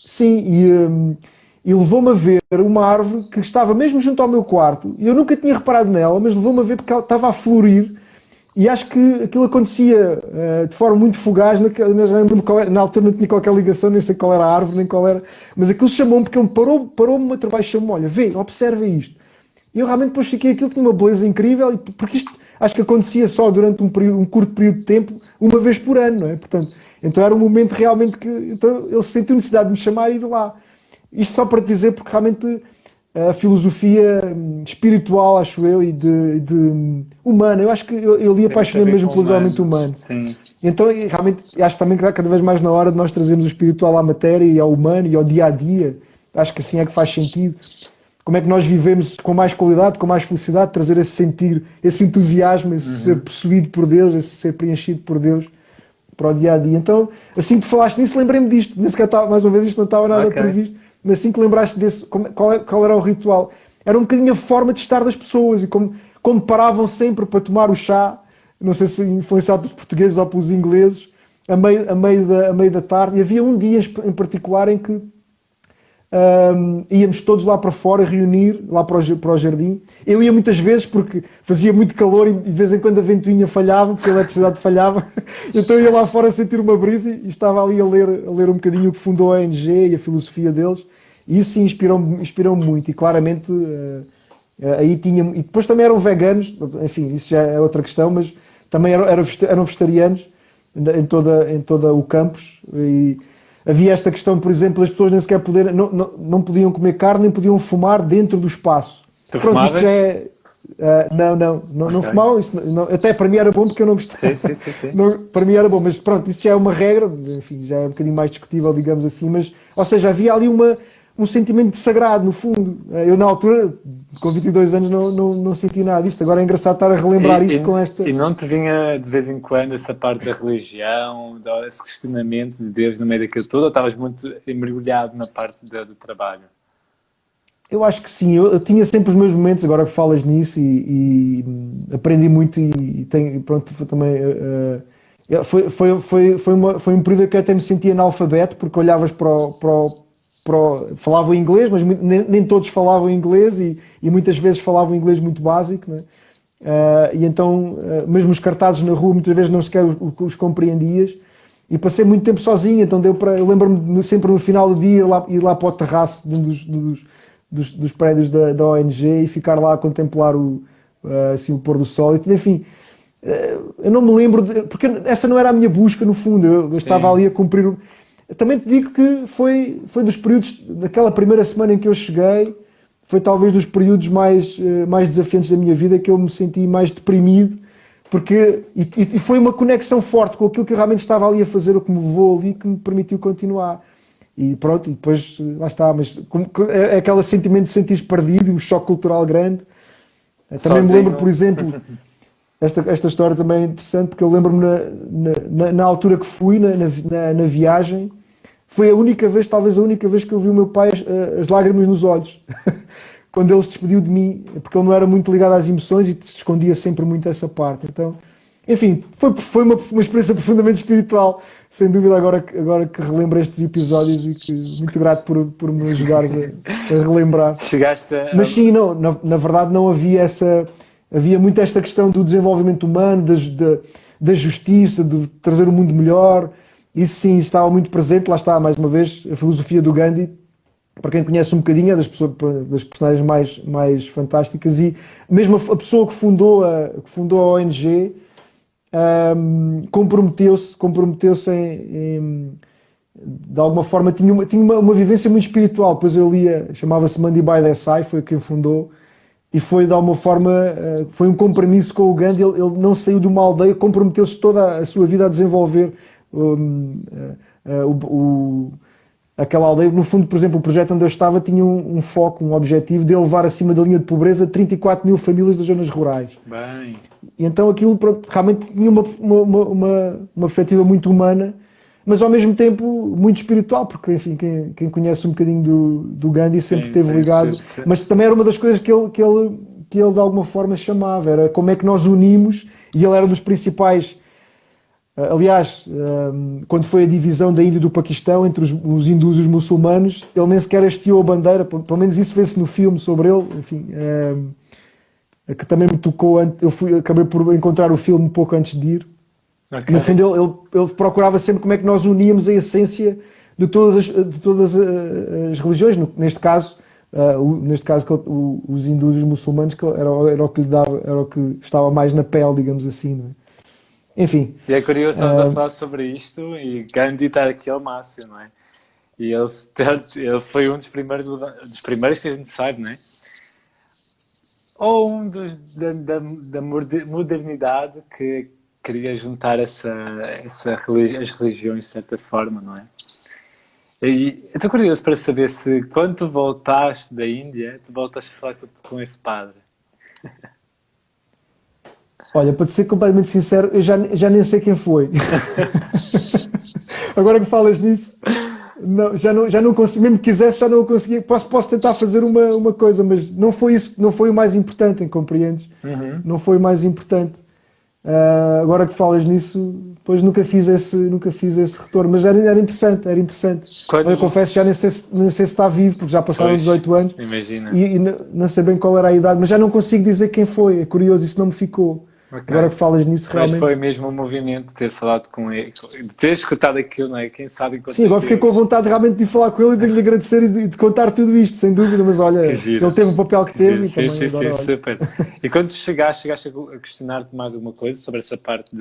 Sim, e levou-me a ver uma árvore que estava mesmo junto ao meu quarto, e eu nunca tinha reparado nela, mas levou-me a ver porque ela estava a florir, e acho que aquilo acontecia de forma muito fugaz, na altura não tinha qualquer ligação, nem sei qual era a árvore, nem qual era, mas aquilo chamou-me, porque ele parou-me uma trabalho e chamou-me: olha, vê, observa isto. E eu realmente depois fiquei, aquilo tinha uma beleza incrível, porque isto acho que acontecia só durante um curto período de tempo, uma vez por ano, não é? Portanto, então era um momento realmente que então, ele sentiu necessidade de me chamar e ir lá. Isto só para te dizer, porque realmente a filosofia espiritual, acho eu, e de humana, eu acho que eu li apaixonei-me mesmo pelo desenvolvimento humano. Sim. Então, realmente, acho também que está cada vez mais na hora de nós trazermos o espiritual à matéria e ao humano e ao dia-a-dia. Acho que assim é que faz sentido. Como é que nós vivemos com mais qualidade, com mais felicidade, trazer esse sentir, esse entusiasmo, esse ser possuído por Deus, esse ser preenchido por Deus para o dia-a-dia. Então, assim que falaste nisso, lembrei-me disto. Nem sequer mais uma vez, isto não estava nada previsto. Mas assim que lembraste desse, qual era o ritual? Era um bocadinho a forma de estar das pessoas e como paravam sempre para tomar o chá, não sei se influenciado pelos portugueses ou pelos ingleses, a meio da tarde. E havia um dia em particular em que íamos todos lá para fora reunir, lá para o jardim. Eu ia muitas vezes porque fazia muito calor e de vez em quando a ventoinha falhava, porque a eletricidade falhava. Então eu ia lá fora sentir uma brisa e estava ali a ler um bocadinho o que fundou a ONG e a filosofia deles. E isso sim inspirou-me muito. E claramente aí tinha... E depois também eram veganos, enfim, isso já é outra questão, mas também eram vegetarianos em toda o campus, e havia esta questão, por exemplo, as pessoas nem sequer não podiam comer carne, nem podiam fumar dentro do espaço. Tu Pronto, isto fumavas? já é... não Ok. fumavam, até para mim era bom porque eu não gostava. Sim. Para mim era bom, mas pronto, isso já é uma regra, enfim, já é um bocadinho mais discutível, digamos assim, mas, ou seja, havia ali um sentimento de sagrado, no fundo. Eu, na altura, com 22 anos, não senti nada disto. Agora é engraçado estar a relembrar isto com esta... E não te vinha de vez em quando essa parte da religião, esse questionamento de Deus no meio daquilo tudo, ou estavas muito mergulhado na parte do trabalho? Eu acho que sim, eu tinha sempre os meus momentos, agora que falas nisso, e aprendi muito e tenho, pronto, também... foi um período que eu até me sentia analfabeto, porque olhavas falavam inglês, mas nem todos falavam inglês, e muitas vezes falavam inglês muito básico, não é? E então, mesmo os cartazes na rua, muitas vezes não sequer os compreendias, e passei muito tempo sozinho, então eu lembro-me sempre no final do dia ir lá para o terraço de um dos prédios da ONG e ficar lá a contemplar assim, o pôr do sol, e enfim... Eu não me lembro, porque essa não era a minha busca, no fundo, eu estava ali a cumprir... Também te digo que foi dos períodos, daquela primeira semana em que eu cheguei, foi talvez dos períodos mais desafiantes da minha vida, que eu me senti mais deprimido, e foi uma conexão forte com aquilo que eu realmente estava ali a fazer, o que me levou ali, que me permitiu continuar. E pronto, e depois lá está, mas é aquele sentimento de sentir perdido, um choque cultural grande. Também me lembro, por exemplo... Esta história também é interessante, porque eu lembro-me na altura que fui, na viagem, foi a única vez, talvez a única vez, que eu vi o meu pai as lágrimas nos olhos, quando ele se despediu de mim, porque ele não era muito ligado às emoções e se escondia sempre muito essa parte. Então, enfim, foi uma experiência profundamente espiritual, sem dúvida, agora que relembro estes episódios, e que muito grato por me ajudares a relembrar. Chegaste a... Mas sim, não, na verdade não havia essa... Havia muito esta questão do desenvolvimento humano, da justiça, de trazer o mundo melhor. Isso sim estava muito presente. Lá está, mais uma vez, a filosofia do Gandhi, para quem conhece um bocadinho, é das personagens mais fantásticas. E mesmo a pessoa que fundou a ONG comprometeu-se de alguma forma, tinha uma vivência muito espiritual. Depois eu lia, chamava-se Mandibhai Desai, foi quem fundou. E foi, de alguma forma, foi um compromisso com o Gandhi. Ele não saiu de uma aldeia, comprometeu-se toda a sua vida a desenvolver aquela aldeia. No fundo, por exemplo, o projeto onde eu estava tinha um foco, um objetivo de elevar acima da linha de pobreza 34 mil famílias das zonas rurais. Bem... E então aquilo realmente tinha uma perspectiva muito humana, mas ao mesmo tempo muito espiritual, porque, enfim, quem conhece um bocadinho do Gandhi sempre esteve ligado, mas também era uma das coisas que ele de alguma forma chamava, era como é que nós unimos, e ele era um dos principais, aliás, quando foi a divisão da Índia e do Paquistão entre os hindus e os muçulmanos, ele nem sequer hasteou a bandeira, pelo menos isso vê-se no filme sobre ele, enfim, que também me tocou, acabei por encontrar o filme um pouco antes de ir. Okay. No fundo, ele procurava sempre como é que nós uníamos a essência de todas as religiões, neste caso os hindus e os muçulmanos, que era o que lhe dava, era o que estava mais na pele, digamos assim, não é? Enfim. E é curioso estamos a falar sobre isto, e Gandhi está aqui ao máximo, não é? E ele foi um dos primeiros que a gente sabe, não é? Ou um da modernidade que queria juntar as religiões de certa forma, não é? E eu estou curioso para saber se quando tu voltaste da Índia, tu voltaste a falar com esse padre. Olha, para te ser completamente sincero, eu já nem sei quem foi. Agora que falas nisso, já não consigo, mesmo que quisesse, já não conseguia. Posso tentar fazer uma coisa, mas não foi isso, não foi o mais importante, compreendes? Uhum. Não foi o mais importante. Agora que falas nisso, depois nunca fiz esse retorno, mas era interessante. Eu confesso, já nem sei se está vivo, porque já passaram 18 anos. Imagina. E não sei bem qual era a idade, mas já não consigo dizer quem foi. É curioso, isso não me ficou. Ok. Agora que falas nisso, Mas foi realmente. mesmo um movimento de ter falado com ele, de ter escutado aquilo, não é? Quem sabe Sim, encontras agora fiquei com a Deus. vontade realmente de ir falar com ele e de lhe agradecer e de contar tudo isto, sem dúvida. Mas Que olha, ele giro, teve o papel que que giro. teve e Sim, também sim, sim, agora, olha. super. E quando tu chegaste a questionar-te mais alguma coisa sobre essa parte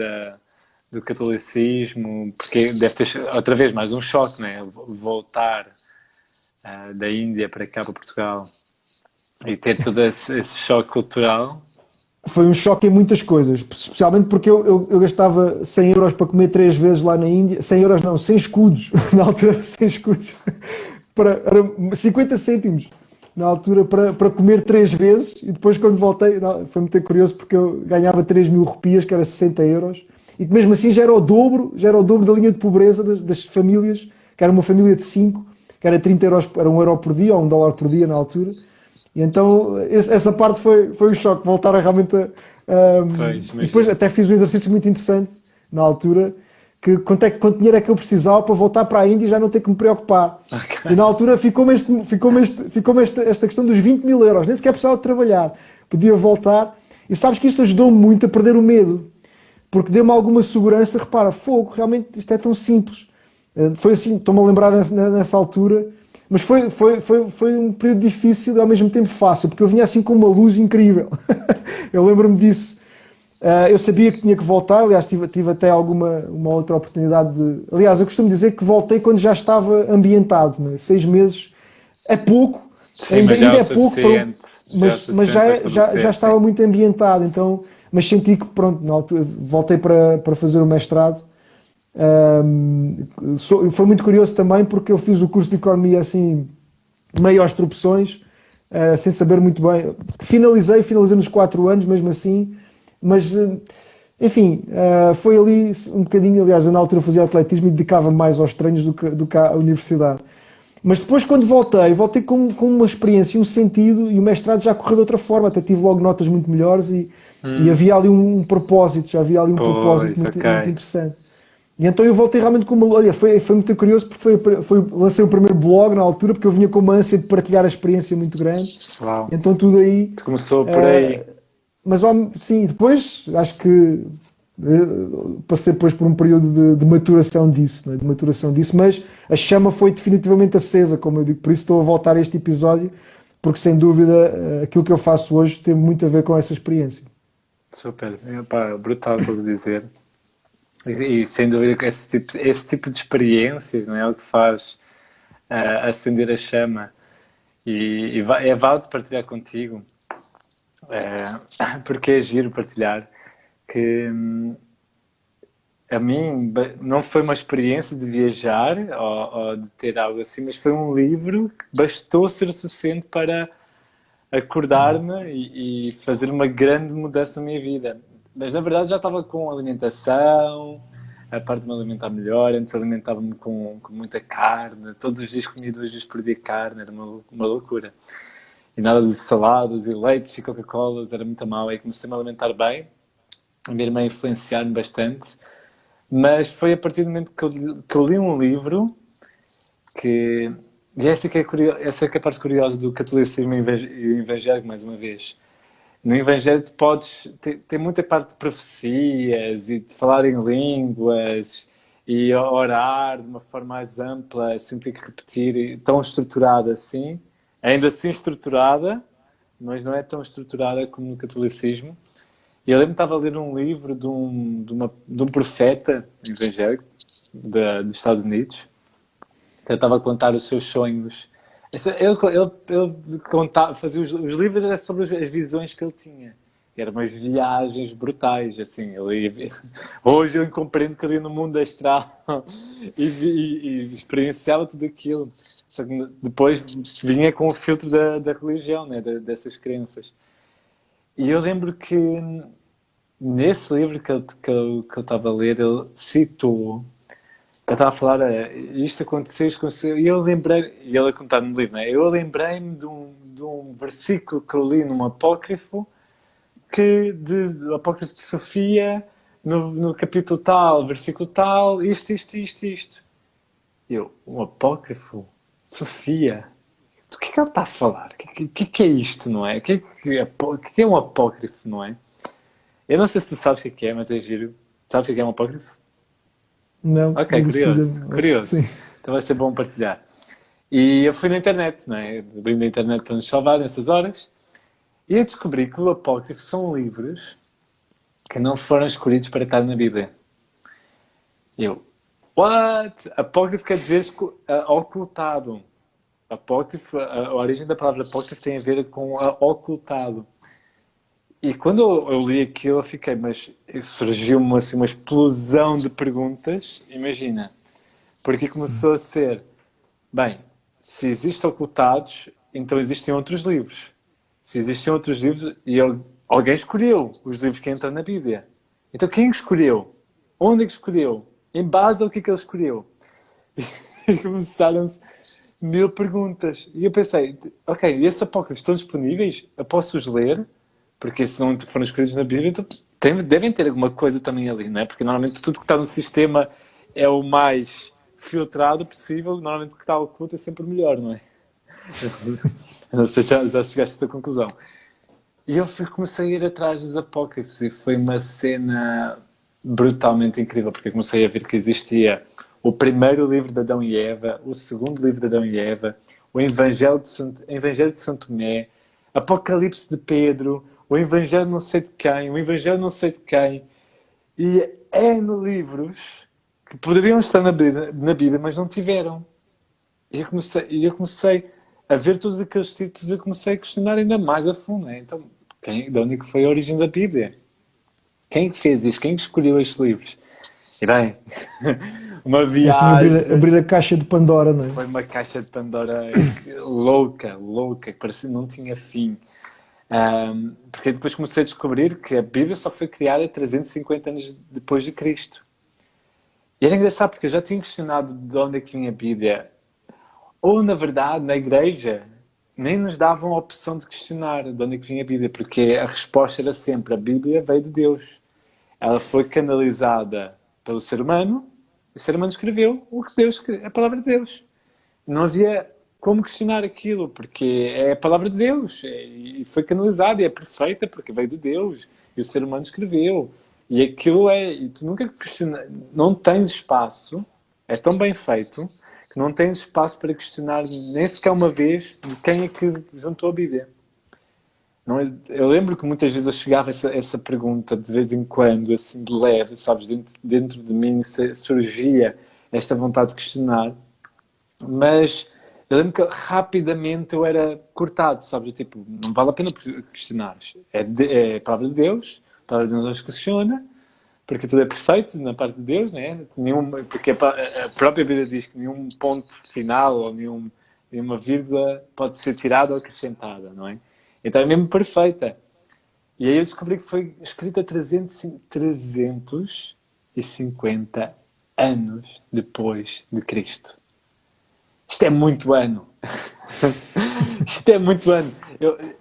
do catolicismo, porque deve ter, outra vez, mais um choque, não é? Voltar da Índia para cá, para Portugal, e ter todo esse choque cultural. Foi um choque em muitas coisas, especialmente porque eu gastava 100 euros para comer 3 vezes lá na Índia, 100 euros não, 100 escudos, na altura 100 escudos, era 50 cêntimos na altura para comer 3 vezes e depois quando voltei, não, foi muito curioso porque eu ganhava 3.000 rupias, que era 60 euros, e que mesmo assim já era o dobro da linha de pobreza das famílias, que era uma família de 5 que era 30 euros, era 1 euro por dia ou $1 por dia na altura. E então essa parte foi um choque, voltar a realmente Pois, e depois imagino. até fiz um exercício muito interessante na altura, que quanto dinheiro é que eu precisava para voltar para a Índia e já não ter que me preocupar. E na Ok. altura esta questão dos 20.000 euros, nem sequer precisava de trabalhar, podia voltar. E sabes que isso ajudou-me muito a perder o medo, porque deu-me alguma segurança. Repara, fogo, realmente isto é tão simples. Foi assim, estou-me a lembrar nessa altura, mas foi um período difícil e ao mesmo tempo fácil, porque eu vinha assim com uma luz incrível. Eu lembro-me disso. Eu sabia que tinha que voltar, aliás, tive até uma outra oportunidade de. Aliás, eu costumo dizer que voltei quando já estava ambientado, né? 6 meses é pouco, Sim, ainda, mas já é ainda o é pouco, suficiente. Já é o mas suficiente para já estabelecer, estava sim. muito ambientado, então, mas senti que, pronto, na altura, voltei para fazer o mestrado. Foi muito curioso também porque eu fiz o curso de Economia assim, meio aos tropeções, sem saber muito bem. Finalizei nos 4 anos, mesmo assim, mas enfim, foi ali um bocadinho. Aliás, eu na altura fazia atletismo e dedicava mais aos treinos do que à universidade. Mas depois, quando voltei com uma experiência, um sentido, e o mestrado já correu de outra forma, até tive logo notas muito melhores e Hum, havia ali um propósito, já havia ali um propósito pois, muito, ok. muito interessante. E então eu voltei realmente com uma. Olha, foi muito curioso porque lancei o primeiro blog na altura, porque eu vinha com uma ânsia de partilhar a experiência muito grande. Uau. E então tudo aí. Começou por eh, aí. mas sim, depois acho que passei depois por um período de maturação disso, né, de maturação disso, mas a chama foi definitivamente acesa, como eu digo, por isso estou a voltar a este episódio, porque sem dúvida aquilo que eu faço hoje tem muito a ver com essa experiência. Super. Epá, brutal o que eu dizer. E sem dúvida que esse tipo de experiências, não é, o que faz acender a chama. E é válido partilhar contigo, porque é giro partilhar, que a mim não foi uma experiência de viajar ou de ter algo assim, mas foi um livro que bastou ser o suficiente para acordar-me e fazer uma grande mudança na minha vida. Mas na verdade já estava com alimentação, a parte de me alimentar melhor. Antes alimentava-me com muita carne, todos os dias comia 2 vezes por dia carne, era uma loucura. E nada de saladas e leites e Coca-Colas, era muito mal. Aí comecei-me a alimentar bem, a minha irmã influenciar-me bastante. Mas foi a partir do momento que eu li um livro que. E essa é a parte curiosa do catolicismo evangélico, mais uma vez. No Evangelho tu podes ter muita parte de profecias e de falar em línguas e orar de uma forma mais ampla, sem ter que repetir, tão estruturada assim. Ainda assim estruturada, mas não é tão estruturada como no catolicismo. E eu lembro que estava a ler um livro de um profeta evangélico dos Estados Unidos, que ele estava a contar os seus sonhos. Ele fazia os livros era sobre as visões que ele tinha. Eram umas viagens brutais, assim. Hoje eu compreendo que ali no mundo astral e experienciava tudo aquilo. Só que depois vinha com o filtro da religião, né? Dessas crenças. E eu lembro que nesse livro que eu estava a ler, ele citou. Eu estava a falar, isto aconteceu, e eu lembrei, e ele a contar no livro, né? Eu lembrei-me de um versículo que eu li num apócrifo, do apócrifo de Sofia, no capítulo tal, versículo tal, isto. Um apócrifo? Sofia? Do que ele está a falar? O que é isto, não é? O que é um apócrifo, não é? Eu não sei se tu sabes o que é, mas é giro. Sabes o que é um apócrifo? Não, Ok, curioso, elucida-me. curioso. Sim. Então vai ser bom partilhar. E eu fui na internet, não é? Abri na internet para nos salvar nessas horas. E eu descobri que o apócrifo são livros que não foram escolhidos para estar na Bíblia. Eu, what? Apócrifo quer dizer ocultado. Apócrifo, a origem da palavra apócrifo tem a ver com ocultado. E quando eu li aquilo, eu fiquei, mas surgiu-me assim uma explosão de perguntas. Imagina, porque começou a ser, bem, se existem ocultados, então existem outros livros. Se existem outros livros, e alguém escolheu os livros que entram na Bíblia. Então quem escolheu? Onde é que escolheu? Em base ao que é que ele escolheu? E começaram-se 1000 perguntas. E eu pensei, ok, esses apócrifos estão disponíveis? Eu posso-os ler? Porque se não foram escolhidos na Bíblia, então devem ter alguma coisa também ali, não é? Porque normalmente tudo que está no sistema é o mais filtrado possível. Normalmente o que está oculto é sempre o melhor, não é? Eu não sei, já chegaste a essa conclusão. E eu comecei a ir atrás dos apócrifos e foi uma cena brutalmente incrível, porque eu comecei a ver que existia o primeiro livro de Adão e Eva, o segundo livro de Adão e Eva, o Evangelho de Santo Tomé, Apocalipse de Pedro, o Evangelho não sei de quem, o Evangelho não sei de quem, e N livros que poderiam estar na Bíblia, mas não tiveram. E eu comecei a ver todos aqueles títulos e eu comecei a questionar ainda mais a fundo. Né? Então, de onde é que foi a origem da Bíblia? Quem é que fez isto? Quem é que escolheu estes livros? E bem, uma É assim viagem... abrir a caixa de Pandora, não é? Foi uma caixa de Pandora louca, que parecia que não tinha fim. Porque depois comecei a descobrir que a Bíblia só foi criada 350 anos depois de Cristo. E era engraçado porque eu já tinha questionado de onde é que vinha a Bíblia. Ou, na verdade, na igreja, nem nos davam a opção de questionar de onde é que vinha a Bíblia, porque a resposta era sempre: a Bíblia veio de Deus. Ela foi canalizada pelo ser humano, o ser humano escreveu o que Deus, a palavra de Deus. Não havia como questionar aquilo, porque é a palavra de Deus, e foi canalizada, e é perfeita, porque veio de Deus, e o ser humano escreveu. E aquilo e tu nunca questionas, não tens espaço, é tão bem feito, que não tens espaço para questionar nem sequer uma vez de quem é que juntou a Bíblia. Não é, eu lembro que muitas vezes eu chegava a essa pergunta de vez em quando, assim de leve, sabes, dentro de mim surgia esta vontade de questionar, mas eu lembro que rapidamente eu era cortado, sabes, tipo, não vale a pena questionar. É a palavra de Deus, a palavra de Deus nos questiona, porque tudo é perfeito na parte de Deus, né? Porque a própria Bíblia diz que nenhum ponto final ou nenhuma vírgula pode ser tirada ou acrescentada, não é? Então é mesmo perfeita. E aí eu descobri que foi escrita 350 anos depois de Cristo. Isto é muito ano. Isto é muito ano.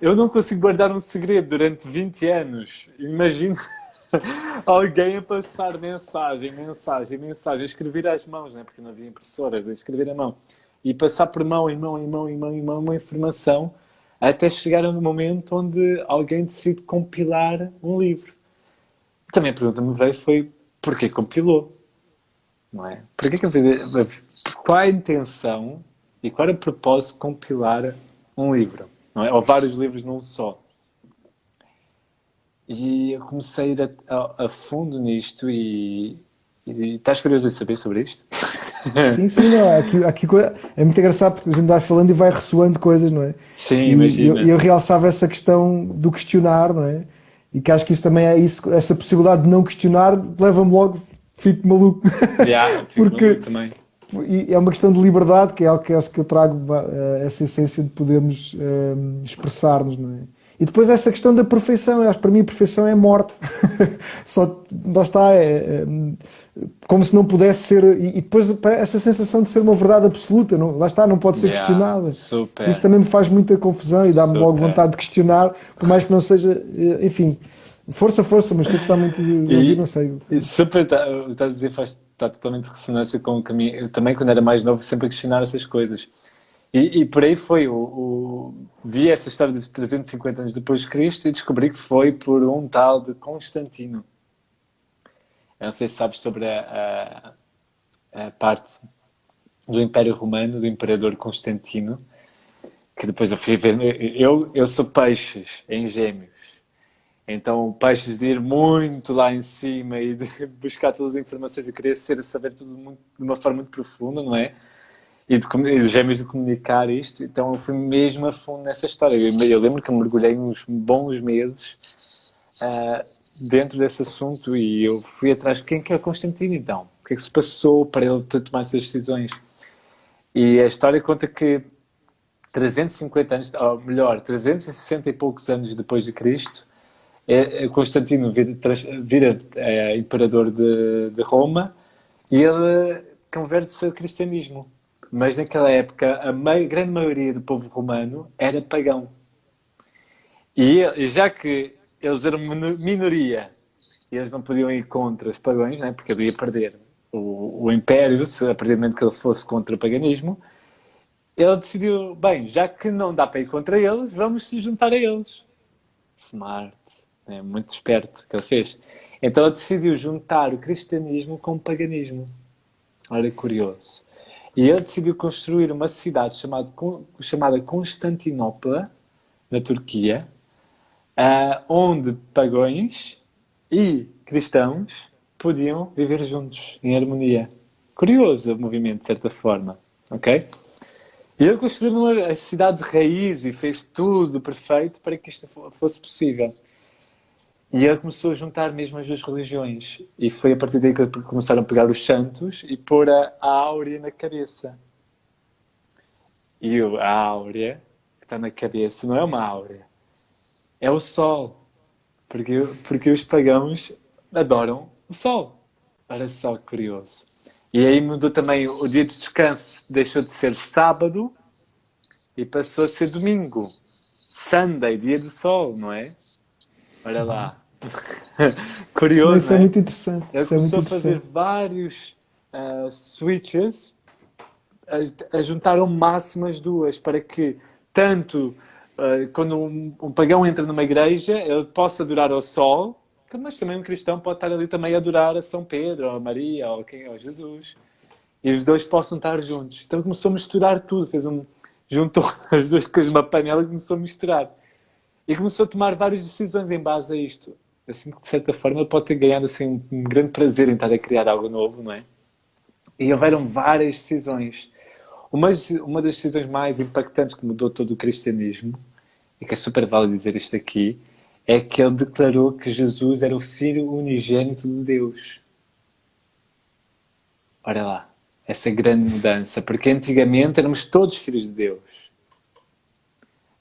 Eu não consigo guardar um segredo durante 20 anos. Imagino alguém a passar mensagem, escrever às mãos, né? Porque não havia impressoras, a escrever à mão. E passar por mão em mão uma informação até chegar a um momento onde alguém decide compilar um livro. Também a pergunta me veio foi: porquê compilou? Não é? Qual é a intenção e qual é o propósito de compilar um livro? Não é? Ou vários livros num só. E eu comecei a ir a fundo nisto e estás curioso em saber sobre isto? Sim, não, é muito engraçado porque a gente vai falando e vai ressoando coisas, não é? Sim, E imagina. eu realçava essa questão do questionar, não é? E que acho que isso também é isso, essa possibilidade de não questionar leva-me logo, fico maluco. Fico maluco também. E é uma questão de liberdade, que é algo que acho que eu trago, essa essência de podermos expressar-nos, não é? E depois essa questão da perfeição, eu acho que para mim a perfeição é morte. Só, lá está, como se não pudesse ser, e depois essa sensação de ser uma verdade absoluta, não, lá está, não pode ser questionada. Super. Isso também me faz muita confusão e dá-me logo vontade de questionar, por mais que não seja, enfim, força, mas estou a gostar muito de ouvir, não sei. Super, estás a dizer, está totalmente de ressonância com o caminho. Eu também, quando era mais novo, sempre a questionar essas coisas. E por aí foi. Vi essa história dos 350 anos depois de Cristo e descobri que foi por um tal de Constantino. Eu não sei se sabes sobre a parte do Império Romano, do Imperador Constantino, que depois eu fui ver. Eu sou peixes em Gêmeos. Então, peixes de ir muito lá em cima e de buscar todas as informações e querer saber tudo de uma forma muito profunda, não é? E os gêmeos de comunicar isto, então eu fui mesmo a fundo nessa história. Eu lembro que eu mergulhei uns bons meses dentro desse assunto e eu fui atrás de quem que é Constantino então? O que é que se passou para ele tomar essas decisões? E a história conta que 350 anos, ou melhor, 360 e poucos anos depois de Cristo, Constantino vira imperador de Roma e ele converte-se ao cristianismo. Mas naquela época a grande maioria do povo romano era pagão. E já que eles eram minoria e eles não podiam ir contra os pagãos, né, porque ele ia perder o império, se a partir do momento que ele fosse contra o paganismo, ele decidiu, bem, já que não dá para ir contra eles, vamos se juntar a eles. Smart, né? Muito esperto que ele fez. Então ele decidiu juntar o cristianismo com o paganismo. Olha que curioso. E ele decidiu construir uma cidade chamada Constantinopla, na Turquia, onde pagãos e cristãos podiam viver juntos, em harmonia. Curioso o movimento, de certa forma. Ok? E ele construiu a cidade de raiz e fez tudo perfeito para que isto fosse possível. E ele começou a juntar mesmo as duas religiões. E foi a partir daí que começaram a pegar os santos e pôr a áurea na cabeça. E a áurea que está na cabeça não é uma áurea, é o sol. Porque os pagãos adoram o sol. Olha só que curioso. E aí mudou também o dia de descanso, deixou de ser sábado e passou a ser domingo. Sunday, dia do sol, não é? Olha lá. Curioso, Isso não é é? muito interessante. Ele Isso é muito começou a fazer interessante. vários switches a juntar ao máximo as duas para que tanto quando um pagão entra numa igreja ele possa adorar ao sol, mas também um cristão pode estar ali também a adorar a São Pedro, ou a Maria, ou Jesus, e os dois possam estar juntos. Então começou a misturar tudo, juntou as duas coisas numa panela e começou a misturar. E começou a tomar várias decisões em base a isto. Eu sinto que, de certa forma, ele pode ter ganhado assim, um grande prazer em estar a criar algo novo, não é? E houveram várias decisões. Uma das decisões mais impactantes que mudou todo o cristianismo, e que é super válido dizer isto aqui, é que ele declarou que Jesus era o Filho unigênito de Deus. Olha lá, essa grande mudança, porque antigamente éramos todos filhos de Deus.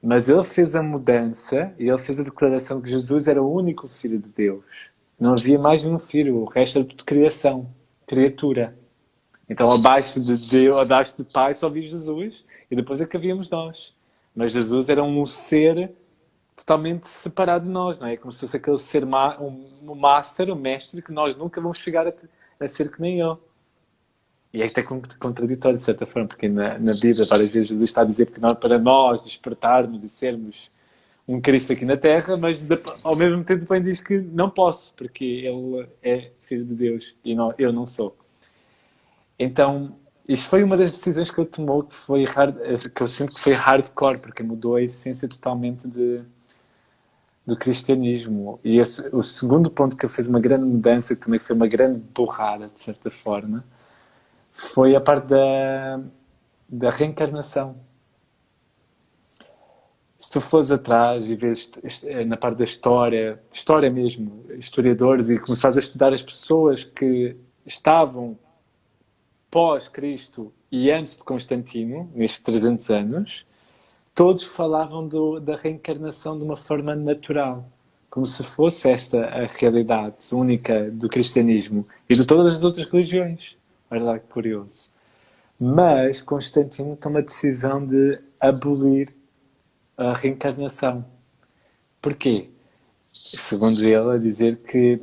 Mas ele fez a mudança e ele fez a declaração que Jesus era o único Filho de Deus. Não havia mais nenhum filho, o resto era tudo criação, criatura. Então, abaixo de Deus, abaixo do Pai, só havia Jesus e depois é que havíamos nós. Mas Jesus era um ser totalmente separado de nós, não é? Como se fosse aquele ser, um master, um mestre, que nós nunca vamos chegar a ser que nem ele. E é até contraditório, de certa forma, porque na Bíblia várias vezes Jesus está a dizer que não é para nós despertarmos e sermos um Cristo aqui na Terra, mas ao mesmo tempo também diz que não posso, porque Ele é Filho de Deus e não, eu não sou. Então, isto foi uma das decisões que ele tomou que eu sinto que foi hardcore, porque mudou a essência totalmente do cristianismo. E o segundo ponto que ele fez uma grande mudança, que também foi uma grande borrada, de certa forma, foi a parte da reencarnação. Se tu fores atrás e vês na parte da história mesmo, historiadores, e começares a estudar as pessoas que estavam pós-Cristo e antes de Constantino, nestes 300 anos, todos falavam da reencarnação de uma forma natural, como se fosse esta a realidade única do cristianismo e de todas as outras religiões. Olha lá que curioso. Mas Constantino toma a decisão de abolir a reencarnação. Porquê? Segundo ele, a dizer que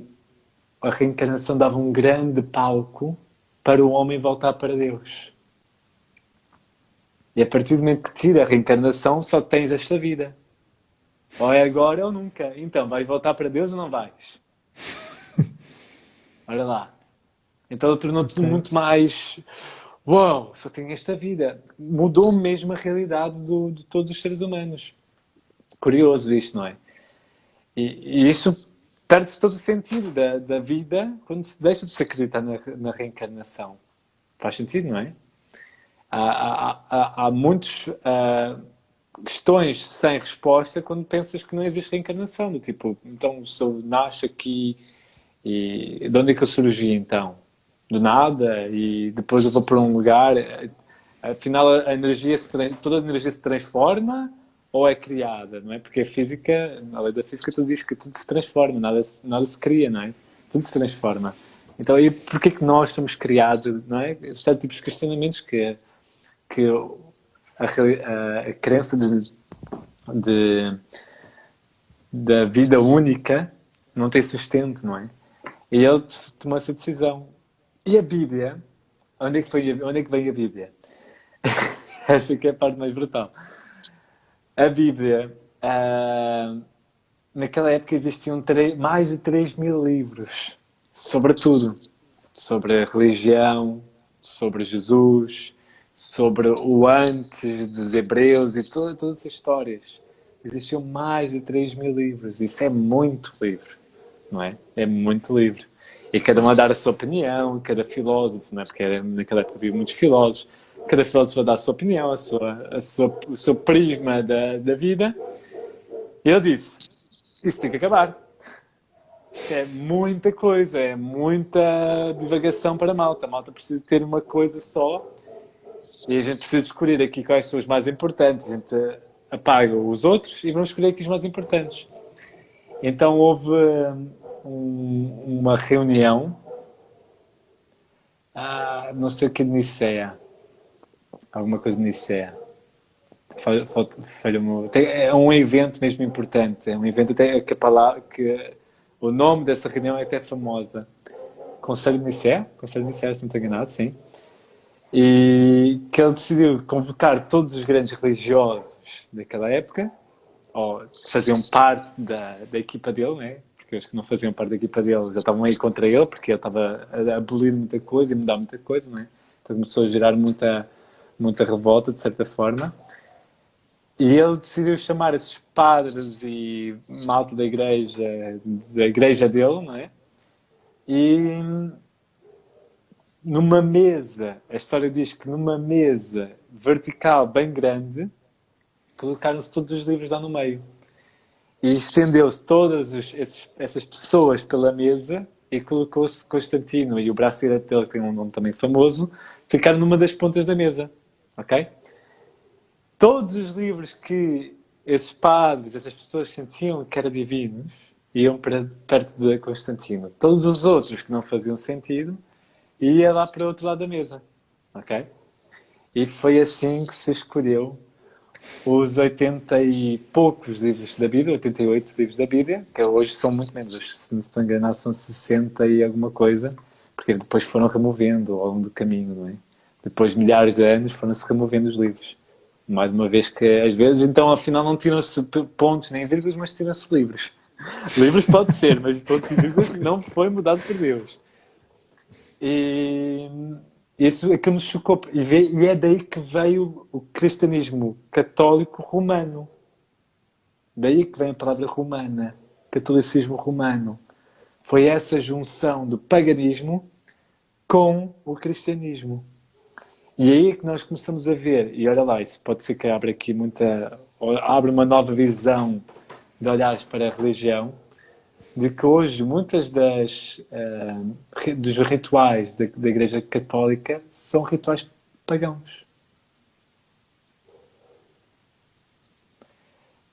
a reencarnação dava um grande palco para o homem voltar para Deus. E a partir do momento que tira a reencarnação, só tens esta vida. Ou é agora ou nunca. Então, vais voltar para Deus ou não vais? Olha lá. Então tornou tudo Ok. muito mais... Uau, só tenho esta vida. Mudou mesmo a realidade de todos os seres humanos. Curioso isto, não é? E isso perde-se todo o sentido da vida quando se deixa de se acreditar na reencarnação. Faz sentido, não é? Há muitas questões sem resposta quando pensas que não existe reencarnação. Do tipo, então se eu nasço aqui e de onde é que eu surgi então? Do nada e depois eu vou para um lugar. Afinal, toda a energia se transforma ou é criada, não é? Porque a física, a lei da física, tudo diz que tudo se transforma, nada se cria, não é? Tudo se transforma. Então, e porquê que nós somos criados, não é? Estes tipos de questionamentos que a crença de, da vida única não tem sustento, não é? E ele tomou essa decisão. E a Bíblia? Onde é que vem a Bíblia? Acho que é a parte mais brutal. A Bíblia, naquela época existiam mais de 3.000 livros sobre tudo. Sobre a religião, sobre Jesus, sobre o antes dos hebreus e todas as histórias. Existiam mais de 3.000 livros. Isso é muito livro, não é? É muito livro. E cada um a dar a sua opinião, cada filósofo, não é? Porque naquela época havia muitos filósofos, cada filósofo a dar a sua opinião, o seu prisma da vida. E ele disse, isso tem que acabar. É muita coisa, é muita divagação para a malta. A malta precisa ter uma coisa só e a gente precisa descobrir aqui quais são os mais importantes. A gente apaga os outros e vamos escolher aqui os mais importantes. Então houve uma reunião, não sei o que, de Niceia, alguma coisa de Niceia. É um evento mesmo importante, é um evento até que o nome dessa reunião é até famosa. Conselho de Nicéia, se não estou enganado, sim. E que ele decidiu convocar todos os grandes religiosos daquela época, ou que faziam parte da equipa dele, né? Porque os que não faziam parte da equipa dele já estavam aí contra ele, porque ele estava a abolir muita coisa e mudar muita coisa, né? Então começou a gerar muita revolta, de certa forma. E ele decidiu chamar esses padres e malta da igreja dele, não é? E numa mesa, a história diz que numa mesa vertical bem grande, colocaram-se todos os livros lá no meio. E estendeu-se essas pessoas pela mesa e colocou-se Constantino e o braço direito dele, que tem um nome também famoso, ficaram numa das pontas da mesa. Ok? Todos os livros que esses padres, essas pessoas sentiam que eram divinos, iam perto de Constantino. Todos os outros que não faziam sentido, ia lá para o outro lado da mesa. Ok? E foi assim que se escolheu os 80 e poucos livros da Bíblia, 88 livros da Bíblia, que hoje são muito menos, hoje, se não estou enganado, são 60 e alguma coisa, porque depois foram removendo ao longo do caminho, não é? Depois de milhares de anos foram-se removendo os livros. Mais uma vez que, às vezes, então, afinal, não tiram-se pontos nem vírgulas, mas tiram-se livros. Livros pode ser, mas pontos e vírgulas não foi mudado por Deus. E isso é que nos chocou. E é daí que veio o cristianismo católico romano. Daí que vem a palavra romana. Catolicismo romano. Foi essa junção do paganismo com o cristianismo. E aí é que nós começamos a ver, e olha lá, isso pode ser que abre uma nova visão de olhares para a religião, de que hoje muitas dos rituais da Igreja Católica são rituais pagãos.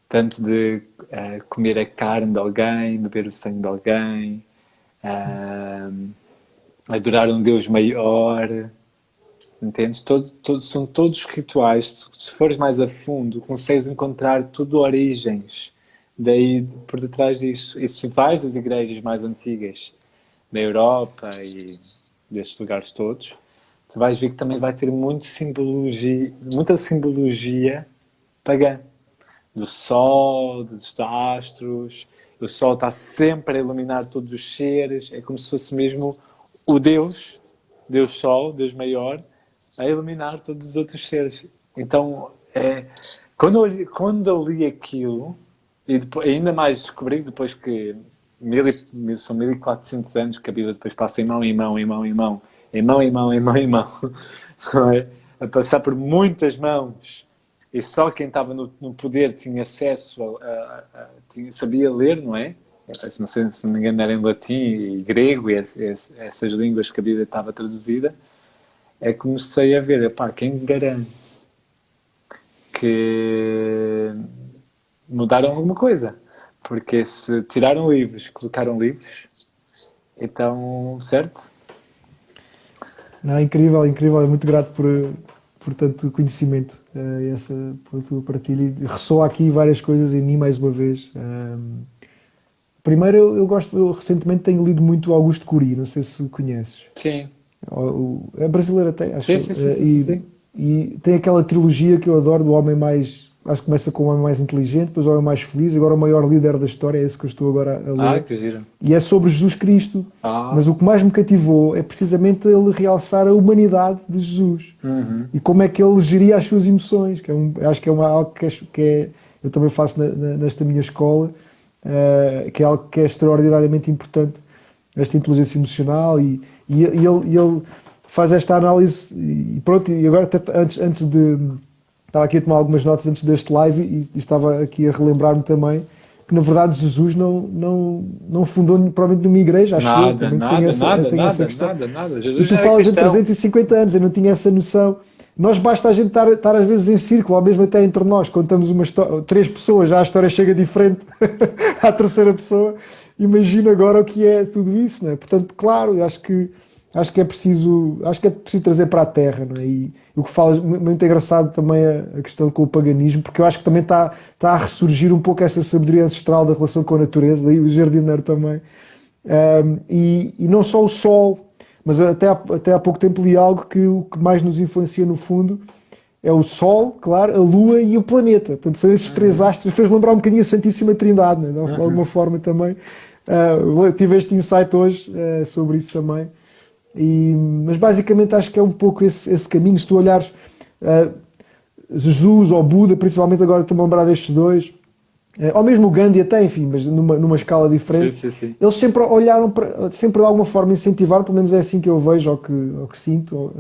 Tanto de comer a carne de alguém, beber o sangue de alguém, adorar um Deus maior. Entendes? São todos rituais. Se fores mais a fundo, consegues encontrar tudo origens daí por detrás disso. E se vais às igrejas mais antigas da Europa e destes lugares todos, tu vais ver que também vai ter muita simbologia pagã. Do sol, dos astros. O sol está sempre a iluminar todos os seres. É como se fosse mesmo o Deus Sol, Deus maior, a iluminar todos os outros seres. Então, quando eu li aquilo, e depois, ainda mais descobri depois que são 1400 anos que a Bíblia depois passa em mão em mão, em mão em mão, em mão em mão, em mão em mão, não é? A passar por muitas mãos. E só quem estava no poder tinha acesso sabia ler, não é? Não sei se não me engano era em latim e grego e essas línguas que a Bíblia estava traduzida. Comecei a ver, epá, quem garante que mudaram alguma coisa? Porque se tiraram livros, colocaram livros, então, certo? Não, incrível, incrível. É muito grato por tanto conhecimento, por tua partilha. E ressoa aqui várias coisas em mim mais uma vez. Primeiro, eu recentemente tenho lido muito Augusto Cury, não sei se conheces. Sim. É brasileiro até, acho. Sim. E tem aquela trilogia que eu adoro do homem mais... Acho que começa com o homem mais inteligente, depois o homem mais feliz, agora o maior líder da história, é esse que eu estou agora a ler. Que giro. E é sobre Jesus Cristo. Mas o que mais me cativou é precisamente ele realçar a humanidade de Jesus. Uhum. E como é que ele geria as suas emoções. Acho que é algo que eu também faço nesta minha escola, que é algo que é extraordinariamente importante, esta inteligência emocional. E ele faz esta análise. E pronto, e agora antes de... Estava aqui a tomar algumas notas antes deste live e estava aqui a relembrar-me também que, na verdade, Jesus não fundou provavelmente numa igreja, acho eu. Nada. Jesus tu falas de 350 anos, eu não tinha essa noção. Nós basta a gente estar às vezes em círculo, ou mesmo até entre nós, contamos uma história, 3 pessoas, já a história chega diferente à terceira pessoa. Imagina agora o que é tudo isso, não é? Portanto, claro, eu acho que é preciso trazer para a terra, não é? E o que fala muito engraçado também a questão com o paganismo, porque eu acho que também está a ressurgir um pouco essa sabedoria ancestral da relação com a natureza, daí o jardineiro também. E não só o sol, mas até há pouco tempo li algo que o que mais nos influencia no fundo é o sol, claro, a lua e o planeta. Portanto, são esses 3 astros, fez lembrar um bocadinho a Santíssima Trindade, não é? De alguma forma também. Tive este insight hoje sobre isso também. Mas basicamente acho que é um pouco esse caminho. Se tu olhares Jesus ou Buda, principalmente agora estou-me a lembrar destes dois, ou mesmo o Gandhi até, enfim, mas numa escala diferente, sim. Eles sempre olharam sempre de alguma forma incentivar, pelo menos é assim que eu vejo ou que sinto,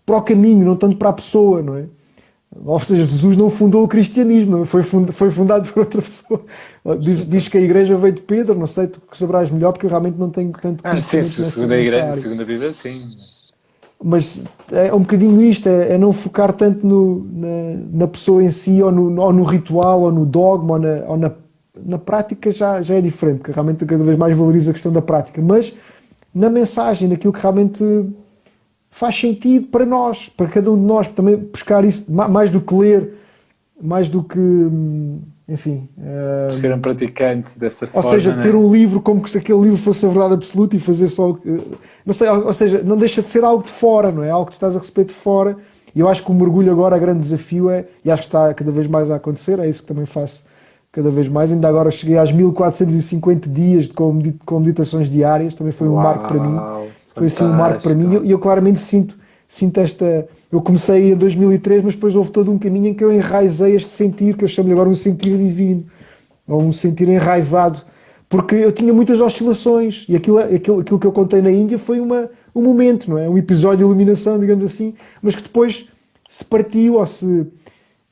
para o caminho, não tanto para a pessoa, não é? Ou seja, Jesus não fundou o cristianismo, foi fundado por outra pessoa. Diz que a igreja veio de Pedro, não sei, tu saberás melhor, porque eu realmente não tenho tanto conhecimento segundo a Bíblia, sim. Mas é um bocadinho isto, é não focar tanto na pessoa em si, ou no ritual, ou no dogma, ou na prática já é diferente, porque realmente cada vez mais valorizo a questão da prática, mas na mensagem, naquilo que realmente faz sentido para nós, para cada um de nós, também buscar isso, mais do que ler, mais do que, enfim... Ser um praticante dessa forma, ou seja, ter um livro como se aquele livro fosse a verdade absoluta e fazer só... Não sei, ou seja, não deixa de ser algo de fora, não é? Algo que tu estás a receber de fora. E eu acho que o mergulho agora, o grande desafio e acho que está cada vez mais a acontecer, é isso que também faço cada vez mais. Ainda agora cheguei às 1450 dias com meditações diárias, também foi um marco para mim. Foi assim um marco para mim e eu claramente sinto esta... Eu comecei em 2003, mas depois houve todo um caminho em que eu enraizei este sentir, que eu chamo-lhe agora um sentir divino, ou um sentir enraizado, porque eu tinha muitas oscilações e aquilo que eu contei na Índia foi um momento, não é? Um episódio de iluminação, digamos assim, mas que depois se partiu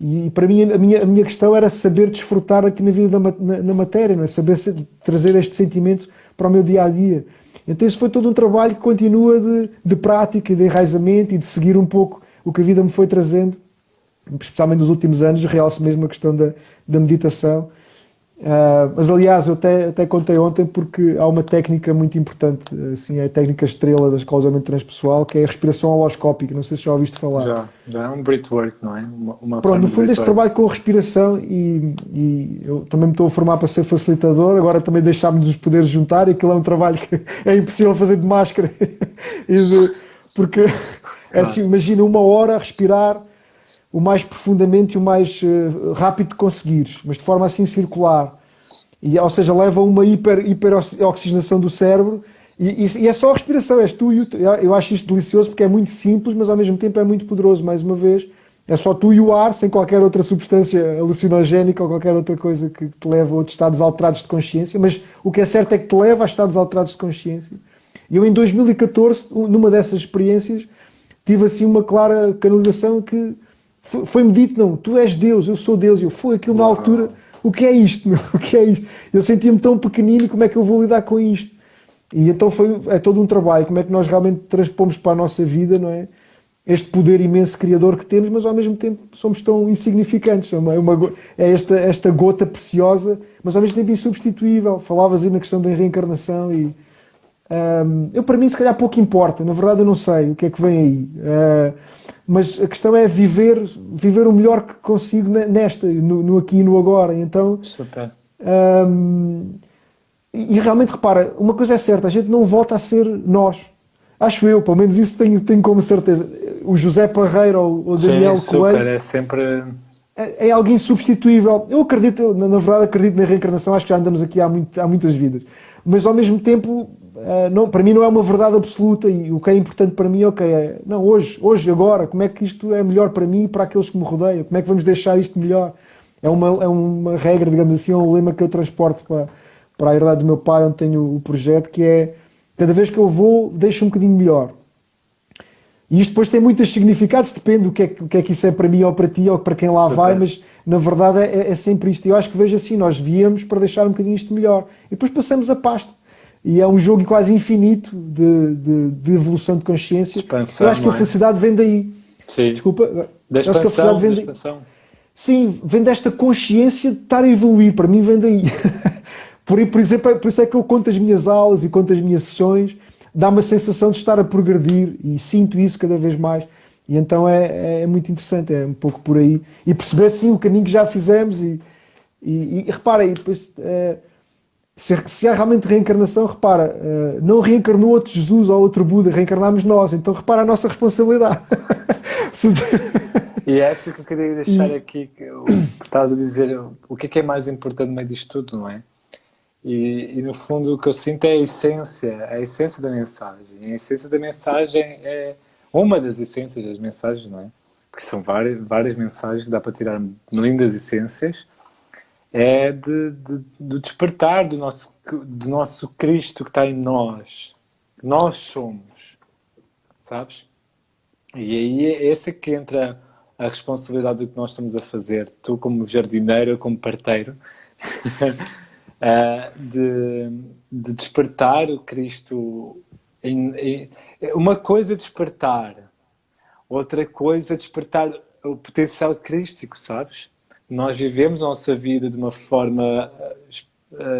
E para mim a minha questão era saber desfrutar aqui na vida na matéria, não é? Saber trazer este sentimento para o meu dia-a-dia. Então isso foi todo um trabalho que continua de prática, de enraizamento e de seguir um pouco o que a vida me foi trazendo, especialmente nos últimos anos, realço mesmo a questão da meditação. Mas aliás, eu até contei ontem porque há uma técnica muito importante, assim, é a técnica estrela da escola de desenvolvimento transpessoal, que é a respiração holoscópica, não sei se já ouviste falar. Já é um breathwork, não é? Pronto, no fundo este trabalho com a respiração e eu também me estou a formar para ser facilitador, agora também deixámos os poderes juntar e aquilo é um trabalho que é impossível fazer de máscara, porque É assim, imagina 1 hora a respirar o mais profundamente e o mais rápido que conseguires, mas de forma assim circular. E, ou seja, leva a uma hiperoxigenação do cérebro e é só a respiração, és tu e o... Eu acho isto delicioso porque é muito simples, mas ao mesmo tempo é muito poderoso, mais uma vez. É só tu e o ar, sem qualquer outra substância alucinogénica ou qualquer outra coisa que te leve a outros estados alterados de consciência, mas o que é certo é que te leva a estados alterados de consciência. E eu em 2014, numa dessas experiências, tive assim uma clara canalização que foi-me dito, não, tu és Deus, eu sou Deus. E eu, foi aquilo na altura, o que é isto, meu? O que é isto? Eu sentia-me tão pequenino, como é que eu vou lidar com isto? E então é todo um trabalho, como é que nós realmente transpomos para a nossa vida, não é? Este poder imenso criador que temos, mas ao mesmo tempo somos tão insignificantes. É esta gota preciosa, mas ao mesmo tempo insubstituível. Falavas aí na questão da reencarnação e eu, para mim, se calhar pouco importa. Na verdade, eu não sei o que é que vem aí. Mas a questão é viver o melhor que consigo nesta, no aqui e no agora. Então, Super. e realmente, repara, uma coisa é certa, a gente não volta a ser nós. Acho eu, pelo menos isso tenho como certeza. O José Parreira ou o Daniel Coelho super, é sempre... é alguém substituível. Eu acredito, na verdade, acredito na reencarnação, acho que já andamos aqui há muitas vidas. Mas ao mesmo tempo, não, para mim não é uma verdade absoluta e o que é importante para mim, não, hoje, agora, como é que isto é melhor para mim e para aqueles que me rodeiam? Como é que vamos deixar isto melhor? É uma regra, digamos assim, um lema que eu transporto para a herdade do meu pai, onde tenho o projeto, que é, cada vez que eu vou, deixo um bocadinho melhor. E isto depois tem muitos significados, depende do que é que isso é para mim ou para ti ou para quem lá vai, mas na verdade é sempre isto. Eu acho que vejo assim, nós viemos para deixar um bocadinho isto melhor. E depois passamos a pasta. E é um jogo quase infinito de evolução de consciência. Expansão, eu acho que a felicidade vem daí. Sim. Desculpa. Da acho que a felicidade vem daí. Sim, vem desta consciência de estar a evoluir. Para mim vem daí. por isso é que eu conto as minhas aulas e conto as minhas sessões. Dá uma sensação de estar a progredir e sinto isso cada vez mais. E então é muito interessante, é um pouco por aí. E perceber, sim, o caminho que já fizemos e repara, e depois, se há realmente reencarnação, repara, não reencarnou outro Jesus ou outro Buda, reencarnámos nós. Então repara a nossa responsabilidade. E é essa que eu queria deixar aqui, que estavas a dizer, o que é mais importante no meio disto tudo, não é? E no fundo o que eu sinto é a essência da mensagem. E a essência da mensagem é uma das essências das mensagens, não é? Porque são várias mensagens que dá para tirar lindas essências. É do despertar do nosso Cristo que está em nós. Que nós somos. Sabes? E aí é essa que entra a responsabilidade do que nós estamos a fazer. Tu como jardineiro, eu como parteiro. De despertar o Cristo. Uma coisa é despertar, outra coisa é despertar o potencial crístico, sabes? Nós vivemos a nossa vida de uma forma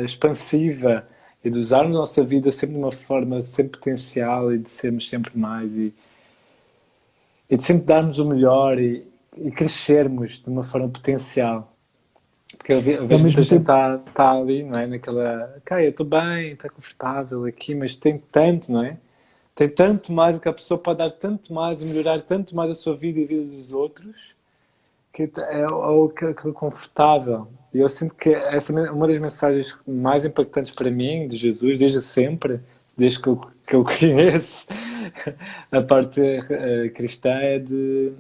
expansiva e de usarmos a nossa vida sempre de uma forma sem potencial e de sermos sempre mais e de sempre darmos o melhor e crescermos de uma forma potencial. Porque eu vejo muita gente está ali, não é? Naquela, eu estou bem, está confortável aqui, mas tem tanto, não é? Tem tanto mais, que a pessoa pode dar tanto mais e melhorar tanto mais a sua vida e a vida dos outros, que é o confortável. E eu sinto que essa é uma das mensagens mais impactantes para mim, de Jesus, desde sempre, desde que eu conheço a parte cristã, é de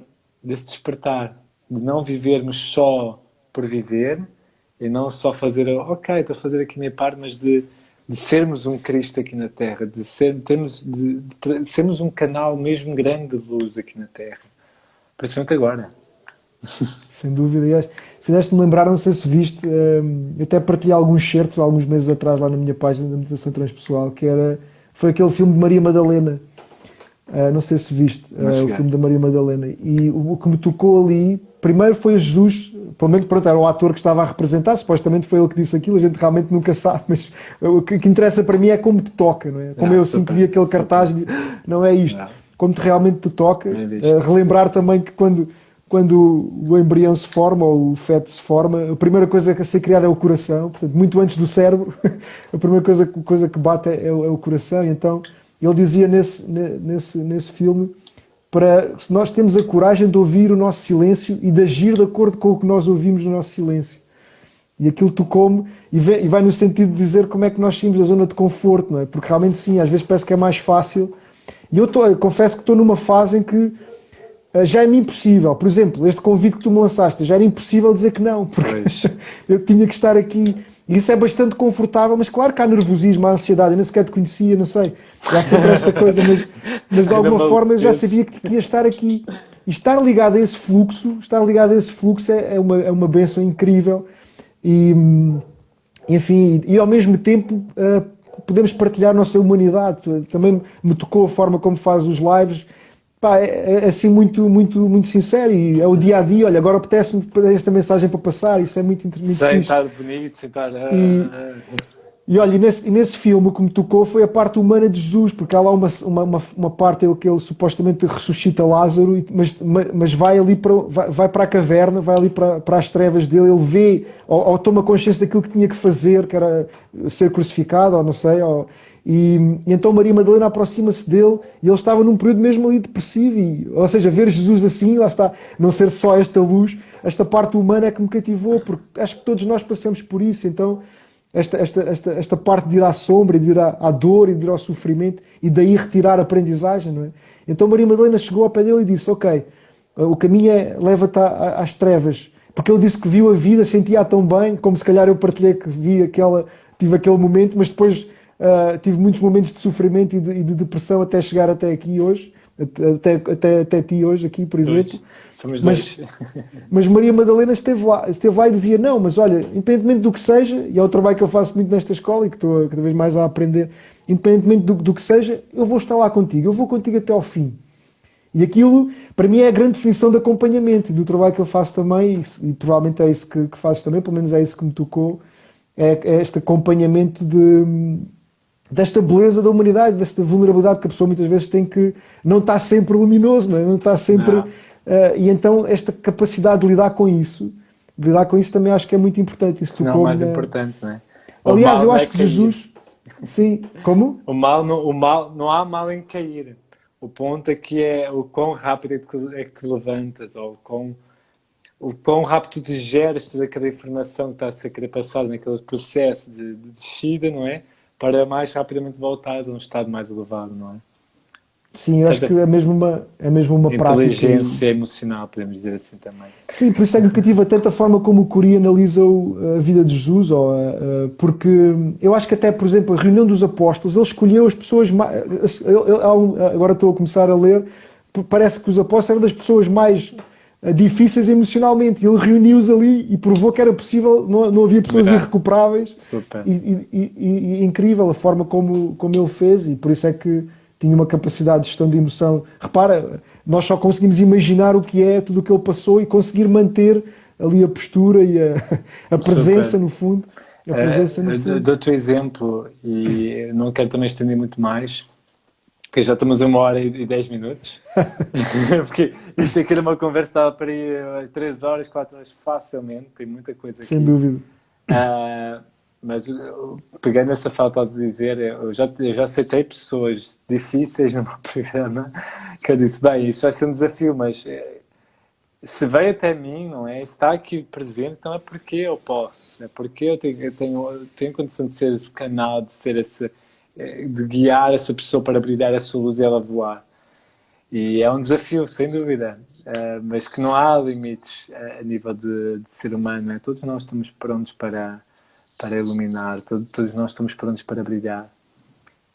se despertar, de não vivermos só por viver e não só fazer, estou a fazer aqui a minha parte, mas de sermos um Cristo aqui na Terra, de sermos um canal mesmo grande de luz aqui na Terra, principalmente agora. Sem dúvida, aliás, fizeste-me lembrar, não sei se viste, eu até partilhei alguns certos alguns meses atrás lá na minha página da Meditação Transpessoal, foi aquele filme de Maria Madalena. Não sei se viste o filme da Maria Madalena, e o que me tocou ali primeiro foi Jesus, pelo menos pronto, era o ator que estava a representar, supostamente foi ele que disse aquilo, a gente realmente nunca sabe, mas o que interessa para mim é como te toca, não é? Como eu assim que vi aquele cartaz e não é isto, como te realmente te toca, relembrar também que quando o embrião se forma ou o feto se forma, a primeira coisa a ser criada é o coração, portanto, muito antes do cérebro, a primeira coisa que bate é o coração. E então ele dizia nesse filme se nós temos a coragem de ouvir o nosso silêncio e de agir de acordo com o que nós ouvimos no nosso silêncio. E aquilo tocou-me e vai no sentido de dizer como é que nós saímos da zona de conforto, não é? Porque realmente sim, às vezes parece que é mais fácil. E eu confesso que estou numa fase em que já é-me impossível. Por exemplo, este convite que tu me lançaste, já era impossível dizer que não, porque eu tinha que estar aqui. E isso é bastante confortável, mas claro que há nervosismo, há ansiedade. Eu nem sequer te conhecia, não sei. Há sempre esta coisa, mas de alguma forma eu já sabia que ia estar aqui. E estar ligado a esse fluxo, é uma bênção incrível. E, enfim, e ao mesmo tempo podemos partilhar a nossa humanidade. Também me tocou a forma como faz os lives. Pá, é assim muito, muito, muito sincero e é o dia a dia. Olha, agora apetece-me ter esta mensagem para passar. Isso é muito Sem fixe. estar bonito, sem estar. E olha, nesse filme o que me tocou foi a parte humana de Jesus, porque há lá uma parte em que ele supostamente ressuscita Lázaro, mas vai ali vai para a caverna, vai ali para as trevas dele, ele vê, ou toma consciência daquilo que tinha que fazer, que era ser crucificado, ou não sei, e então Maria Madalena aproxima-se dele e ele estava num período mesmo ali depressivo, ou seja, ver Jesus assim, lá está, não ser só esta luz, esta parte humana é que me cativou, porque acho que todos nós passamos por isso, então esta parte de ir à sombra, de ir à dor e de ir ao sofrimento e daí retirar a aprendizagem, não é? Então Maria Madalena chegou ao pé dele e disse, ok, o caminho leva-te às trevas, porque ele disse que viu a vida, sentia tão bem, como se calhar eu partilhei que tive aquele momento, mas depois tive muitos momentos de sofrimento e de depressão até chegar até aqui hoje, até ti hoje aqui, por exemplo. Somos dois. Mas Maria Madalena esteve lá e dizia, não, mas olha, independentemente do que seja, e é o trabalho que eu faço muito nesta escola e que estou cada vez mais a aprender, independentemente do que seja, eu vou estar lá contigo, eu vou contigo até ao fim. E aquilo, para mim, é a grande definição de acompanhamento e do trabalho que eu faço também, e provavelmente é isso que faço também, pelo menos é isso que me tocou, é este acompanhamento desta beleza da humanidade, desta vulnerabilidade que a pessoa muitas vezes tem, que não está sempre luminoso, não está sempre... Não. E então esta capacidade de lidar com isso também acho que é muito importante. Isso não é o mais importante, não é? Aliás, eu acho que Jesus... Sim, como? O mal, não há mal em cair. O ponto aqui é o quão rápido é que te levantas, ou o quão rápido tu digeres toda aquela informação que está a ser passada naquele processo de descida, não é? Para mais rapidamente voltares a um estado mais elevado, não é? Sim, eu acho que é mesmo uma prática. Inteligência emocional, podemos dizer assim também. Sim, por isso é que me cativa tanto a forma como o Curi analisa a vida de Jesus, porque eu acho que até, por exemplo, a reunião dos apóstolos, ele escolheu as pessoas mais... Agora estou a começar a ler, parece que os apóstolos eram das pessoas mais difíceis emocionalmente, ele reuniu-os ali e provou que era possível, não havia pessoas irrecuperáveis. Super. E incrível a forma como ele fez, e por isso é que tinha uma capacidade de gestão de emoção. Repara, nós só conseguimos imaginar o que é tudo o que ele passou e conseguir manter ali a postura e a presença no fundo. Dou-te um exemplo, e não quero também estender muito mais, porque já estamos a 1h10, porque isto aqui era uma conversa, dava para ir 3 horas, 4 horas facilmente, tem muita coisa aqui. Sem dúvida. Mas pegando essa falta de dizer, eu já aceitei pessoas difíceis no meu programa, que eu disse, bem, isso vai ser um desafio, mas se veio até mim, não é? Se está aqui presente, então é porque eu posso, é porque eu tenho condição de ser esse canal, de guiar essa pessoa para brilhar a sua luz e ela voar. E é um desafio, sem dúvida, mas que não há limites a nível de ser humano, é? Todos nós estamos prontos para iluminar, todos nós estamos prontos para brilhar,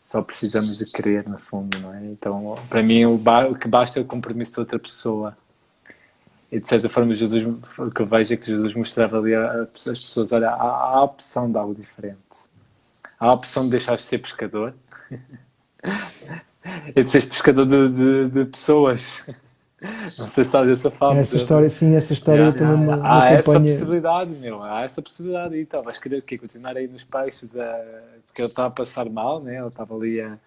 só precisamos de querer, no fundo, não é? Então, para mim, o que basta é o compromisso de outra pessoa. E de certa forma, o que eu vejo é que Jesus mostrava ali às pessoas, olha, há a opção de algo diferente. Há a opção de deixar de ser pescador e de ser pescador de pessoas. Não sei se sabes essa fala. Essa história também me há essa acompanha. possibilidade, há essa possibilidade. E então, vais querer o quê? Continuar aí nos peixes, porque ele estava a passar mal, né? Ele estava ali a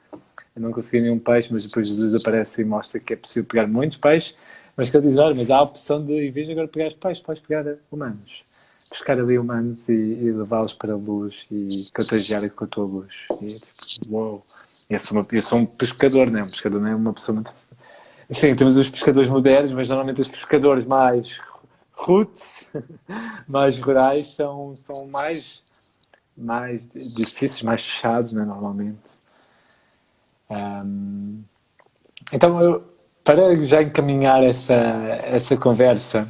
não conseguir nenhum peixe, mas depois Jesus aparece e mostra que é possível pegar muitos peixes, mas que ele diz, olha, mas há a opção de, em vez de agora pegar os peixes, podes pegar humanos. Buscar ali humanos e levá-los para a luz e contagiar com a tua luz. E tipo, uau! Eu sou um pescador, não é? Um pescador não é uma pessoa muito... Sim, temos os pescadores modernos, mas normalmente os pescadores mais roots, mais rurais, são mais difíceis, mais fechados, né, normalmente. Ahm, então, para já encaminhar essa conversa,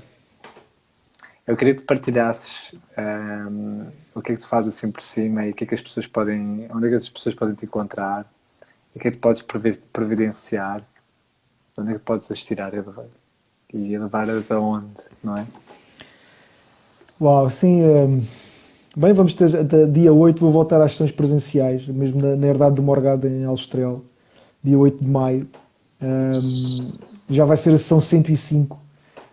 eu queria que tu partilhasses o que é que tu fazes assim por cima e o que é que as pessoas podem, onde é que as pessoas podem te encontrar, e o que é que tu podes providenciar, onde é que tu podes as tirar e levar-as aonde, não é? Uau, sim. Bem, vamos ter até dia 8, vou voltar às sessões presenciais, mesmo na Herdade do Morgado em Aljustrel, dia 8 de maio. Já vai ser a sessão 105,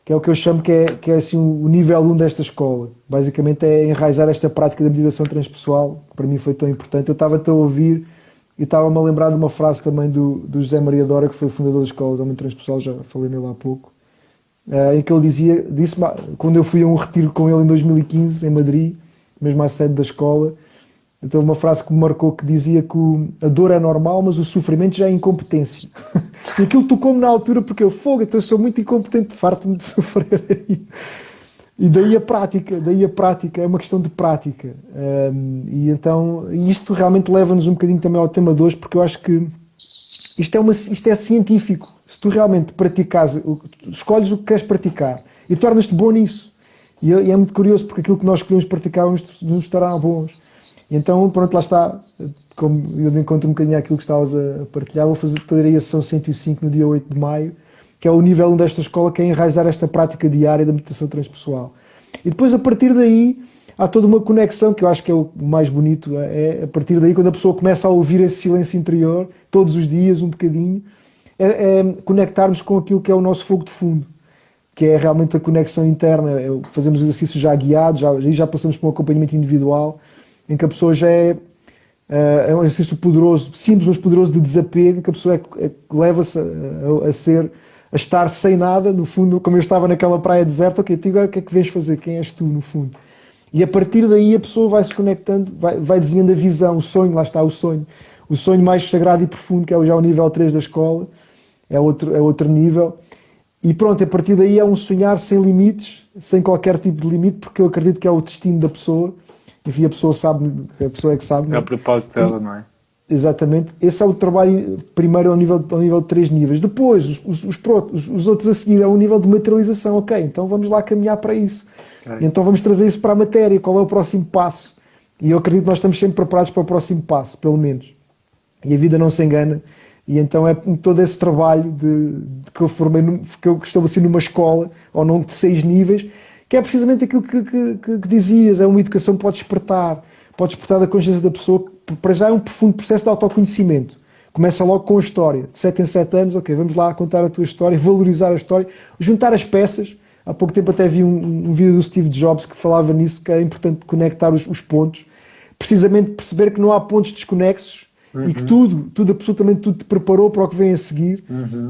que é o que eu chamo que é assim, o nível 1 desta escola. Basicamente é enraizar esta prática da meditação transpessoal, que para mim foi tão importante. Eu estava-te a ouvir e estava-me a lembrar de uma frase também do José Maria Dora, que foi o fundador da Escola do Homem Transpessoal, já falei nele há pouco, em que ele disse quando eu fui a um retiro com ele em 2015, em Madrid, mesmo à sede da escola, então uma frase que me marcou que dizia que a dor é normal, mas o sofrimento já é incompetência. E aquilo tocou-me na altura porque então eu sou muito incompetente, farto-me de sofrer aí. E daí a prática, é uma questão de prática. E então, isto realmente leva-nos um bocadinho também ao tema de hoje, porque eu acho que isto é científico. Se tu realmente praticares, escolhes o que queres praticar e tornas-te bom nisso. E é muito curioso, porque aquilo que nós escolhemos praticar nos estará bons. E então, pronto, lá está. Como eu encontro um bocadinho aquilo que estavas a partilhar, vou ter aí a sessão 105 no dia 8 de maio, que é o nível 1 desta escola, que é enraizar esta prática diária da meditação transpessoal. E depois, a partir daí, há toda uma conexão, que eu acho que é o mais bonito, é a partir daí, quando a pessoa começa a ouvir esse silêncio interior, todos os dias, um bocadinho, é conectar-nos com aquilo que é o nosso fogo de fundo, que é realmente a conexão interna. Fazemos exercícios já guiados, já passamos por um acompanhamento individual, em que a pessoa já é um exercício poderoso, simples, mas poderoso de desapego, que a pessoa leva-se a estar sem nada, no fundo, como eu estava naquela praia deserta. Ok, agora o que é que vens fazer? Quem és tu, no fundo? E a partir daí a pessoa vai se conectando, vai desenhando a visão, o sonho, lá está o sonho mais sagrado e profundo, que é já o nível 3 da escola, é outro nível. E pronto, a partir daí é um sonhar sem limites, sem qualquer tipo de limite, porque eu acredito que é o destino da pessoa. Enfim, a pessoa é que sabe. É o propósito dela, não é? Exatamente. Esse é o trabalho primeiro ao nível de 3 níveis. Depois, os outros a seguir é o nível de materialização. Ok, então vamos lá caminhar para isso. Okay. Então vamos trazer isso para a matéria. Qual é o próximo passo? E eu acredito que nós estamos sempre preparados para o próximo passo, pelo menos. E a vida não se engana. E então é todo esse trabalho que eu formei, que eu estabeleci numa escola, ao longo de 6 níveis, que é precisamente aquilo que dizias, é uma educação que pode despertar da consciência da pessoa, que para já é um profundo processo de autoconhecimento. Começa logo com a história, de 7 em 7 anos, ok, vamos lá contar a tua história, valorizar a história, juntar as peças. Há pouco tempo até vi um vídeo do Steve Jobs que falava nisso, que era importante conectar os pontos, precisamente perceber que não há pontos desconexos, e que absolutamente tudo te preparou para o que vem a seguir.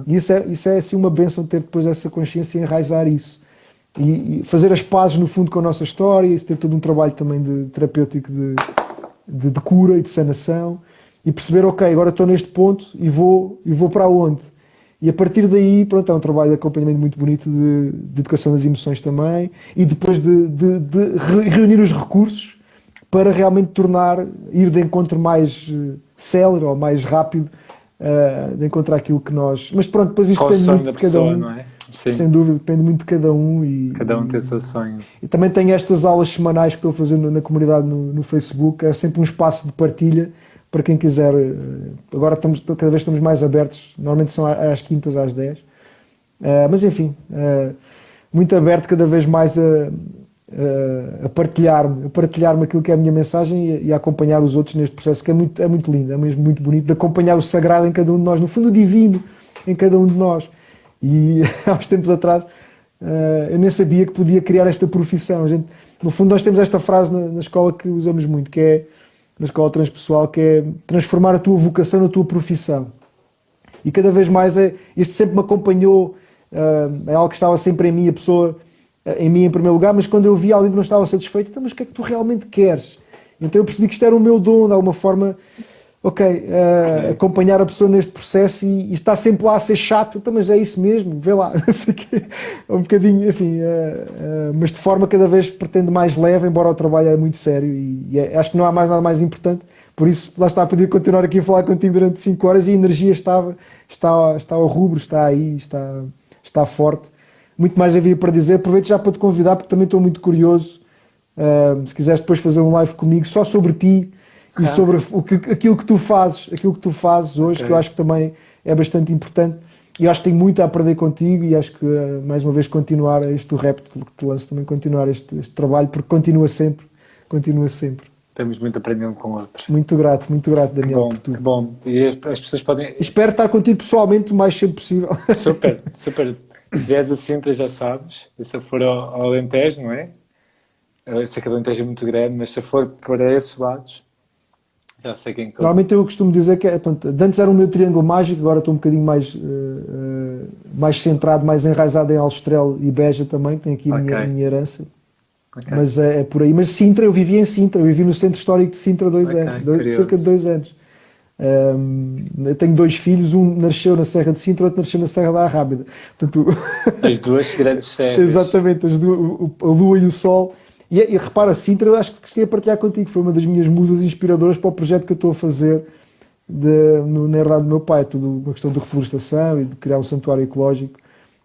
E isso é assim uma bênção, ter depois essa consciência e enraizar isso. E fazer as pazes, no fundo, com a nossa história. Isso tem todo um trabalho também terapêutico de cura e de sanação. E perceber, ok, agora estou neste ponto e vou para onde? E a partir daí, pronto, é um trabalho de acompanhamento muito bonito de educação das emoções também. E depois de reunir os recursos para realmente ir de encontro mais célere ou mais rápido de encontrar aquilo que nós... Mas pronto, depois isto depende muito de cada um. Não é? Sim. Sem dúvida, depende muito de cada um. Cada um tem o seu sonho. E também tenho estas aulas semanais que estou fazendo na comunidade no Facebook. É sempre um espaço de partilha para quem quiser. Agora cada vez estamos mais abertos. Normalmente são às quintas, às 10. Mas enfim, muito aberto cada vez mais a partilhar-me aquilo que é a minha mensagem e a acompanhar os outros neste processo, que é muito lindo, é mesmo muito bonito, de acompanhar o sagrado em cada um de nós, no fundo o divino em cada um de nós. E há uns tempos atrás eu nem sabia que podia criar esta profissão. No fundo nós temos esta frase na escola que usamos muito, que é na escola transpessoal, que é transformar a tua vocação na tua profissão. E cada vez mais isto sempre me acompanhou, é algo que estava sempre em mim, a pessoa em mim em primeiro lugar, mas quando eu vi alguém que não estava satisfeito, então, mas o que é que tu realmente queres? Então eu percebi que isto era o meu dom, de alguma forma, ok, acompanhar a pessoa neste processo e está sempre lá a ser chato, então, mas é isso mesmo, vê lá, não sei o quê. É um bocadinho, enfim, mas de forma cada vez pretendo mais leve, embora o trabalho é muito sério acho que não há mais nada mais importante, por isso lá está, podia continuar aqui a falar contigo durante 5 horas e a energia está ao rubro, está aí, está forte. Muito mais havia para dizer, aproveito já para te convidar porque também estou muito curioso, se quiseres depois fazer um live comigo só sobre ti, e sobre aquilo que tu fazes hoje, que eu acho que também é bastante importante. E acho que tenho muito a aprender contigo e acho que, mais uma vez, continuar este do rap que te lanço também, continuar este trabalho, porque continua sempre. Temos muito aprendendo com outros. Muito grato, Daniel, por Que tudo. bom. E as pessoas podem... Espero estar contigo pessoalmente o mais cedo possível. Super. Se vieres a Sintra, já sabes. E se eu for ao Alentejo, não é? Eu sei que o Alentejo é muito grande, mas se eu for para esses lados, já sei quem encontro. Normalmente eu costumo dizer que antes era o meu triângulo mágico, agora estou um bocadinho mais centrado, mais enraizado em Alstrel e Beja também, que tem aqui a minha herança. Mas é por aí. Mas Sintra, eu vivi em Sintra, eu vivi no Centro Histórico de Sintra 2 anos, cerca de 2 anos. Eu tenho 2 filhos, um nasceu na Serra de Sintra, outro nasceu na Serra da Arrábida. Portanto, as duas grandes serras. Exatamente, a Lua e o Sol. E repara, Sintra, eu acho que cheguei a partilhar contigo, foi uma das minhas musas inspiradoras para o projeto que eu estou a fazer na herdade do meu pai, tudo uma questão de reflorestação e de criar um santuário ecológico.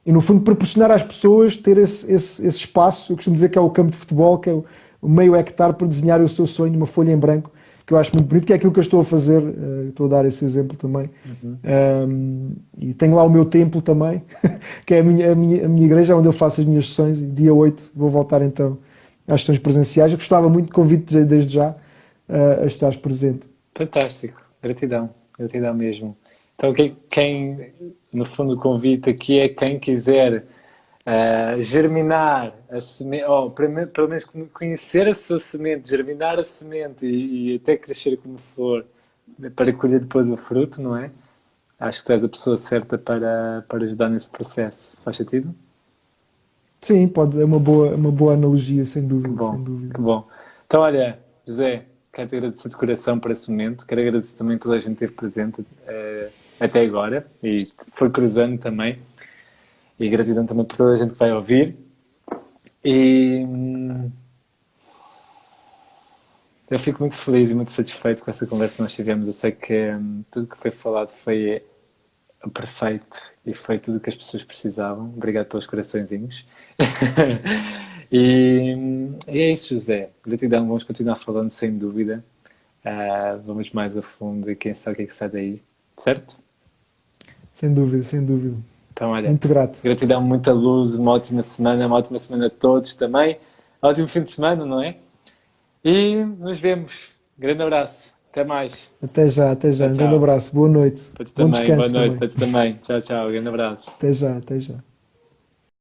E no fundo proporcionar às pessoas ter esse espaço, eu costumo dizer que é o campo de futebol, que é o meio hectare para desenhar o seu sonho, uma folha em branco, que eu acho muito bonito, que é aquilo que eu estou a fazer, estou a dar esse exemplo também. E tenho lá o meu templo também, que é a minha igreja, onde eu faço as minhas sessões, e dia 8 vou voltar então às sessões presenciais. Eu gostava muito, convido-te desde já a estares presente. Fantástico, gratidão mesmo. Então quem no fundo o convite aqui é quem quiser germinar a semente, ou pelo menos conhecer a sua semente, germinar a semente e até crescer como flor para colher depois o fruto, não é? Acho que tu és a pessoa certa para ajudar nesse processo. Faz sentido? Sim, é uma boa analogia, sem dúvida. Que bom. Então, olha, José, quero-te agradecer de coração por esse momento. Quero agradecer também a toda a gente que esteve presente até agora e foi cruzando também. E gratidão também por toda a gente que vai ouvir. E eu fico muito feliz e muito satisfeito com essa conversa que nós tivemos. Eu sei que tudo que foi falado foi perfeito e foi tudo o que as pessoas precisavam. Obrigado pelos coraçõezinhos. E é isso, José. Gratidão, vamos continuar falando sem dúvida. Vamos mais a fundo e quem sabe o que é que sai daí, certo? Sem dúvida. Então, olha, muito grato. Gratidão, muita luz, uma ótima semana a todos também. Ótimo fim de semana, não é? E nos vemos. Grande abraço. Até mais. Até já. Um grande abraço. Boa noite. Para ti também. Boa noite também. para ti também. Tchau. Grande abraço. Até já.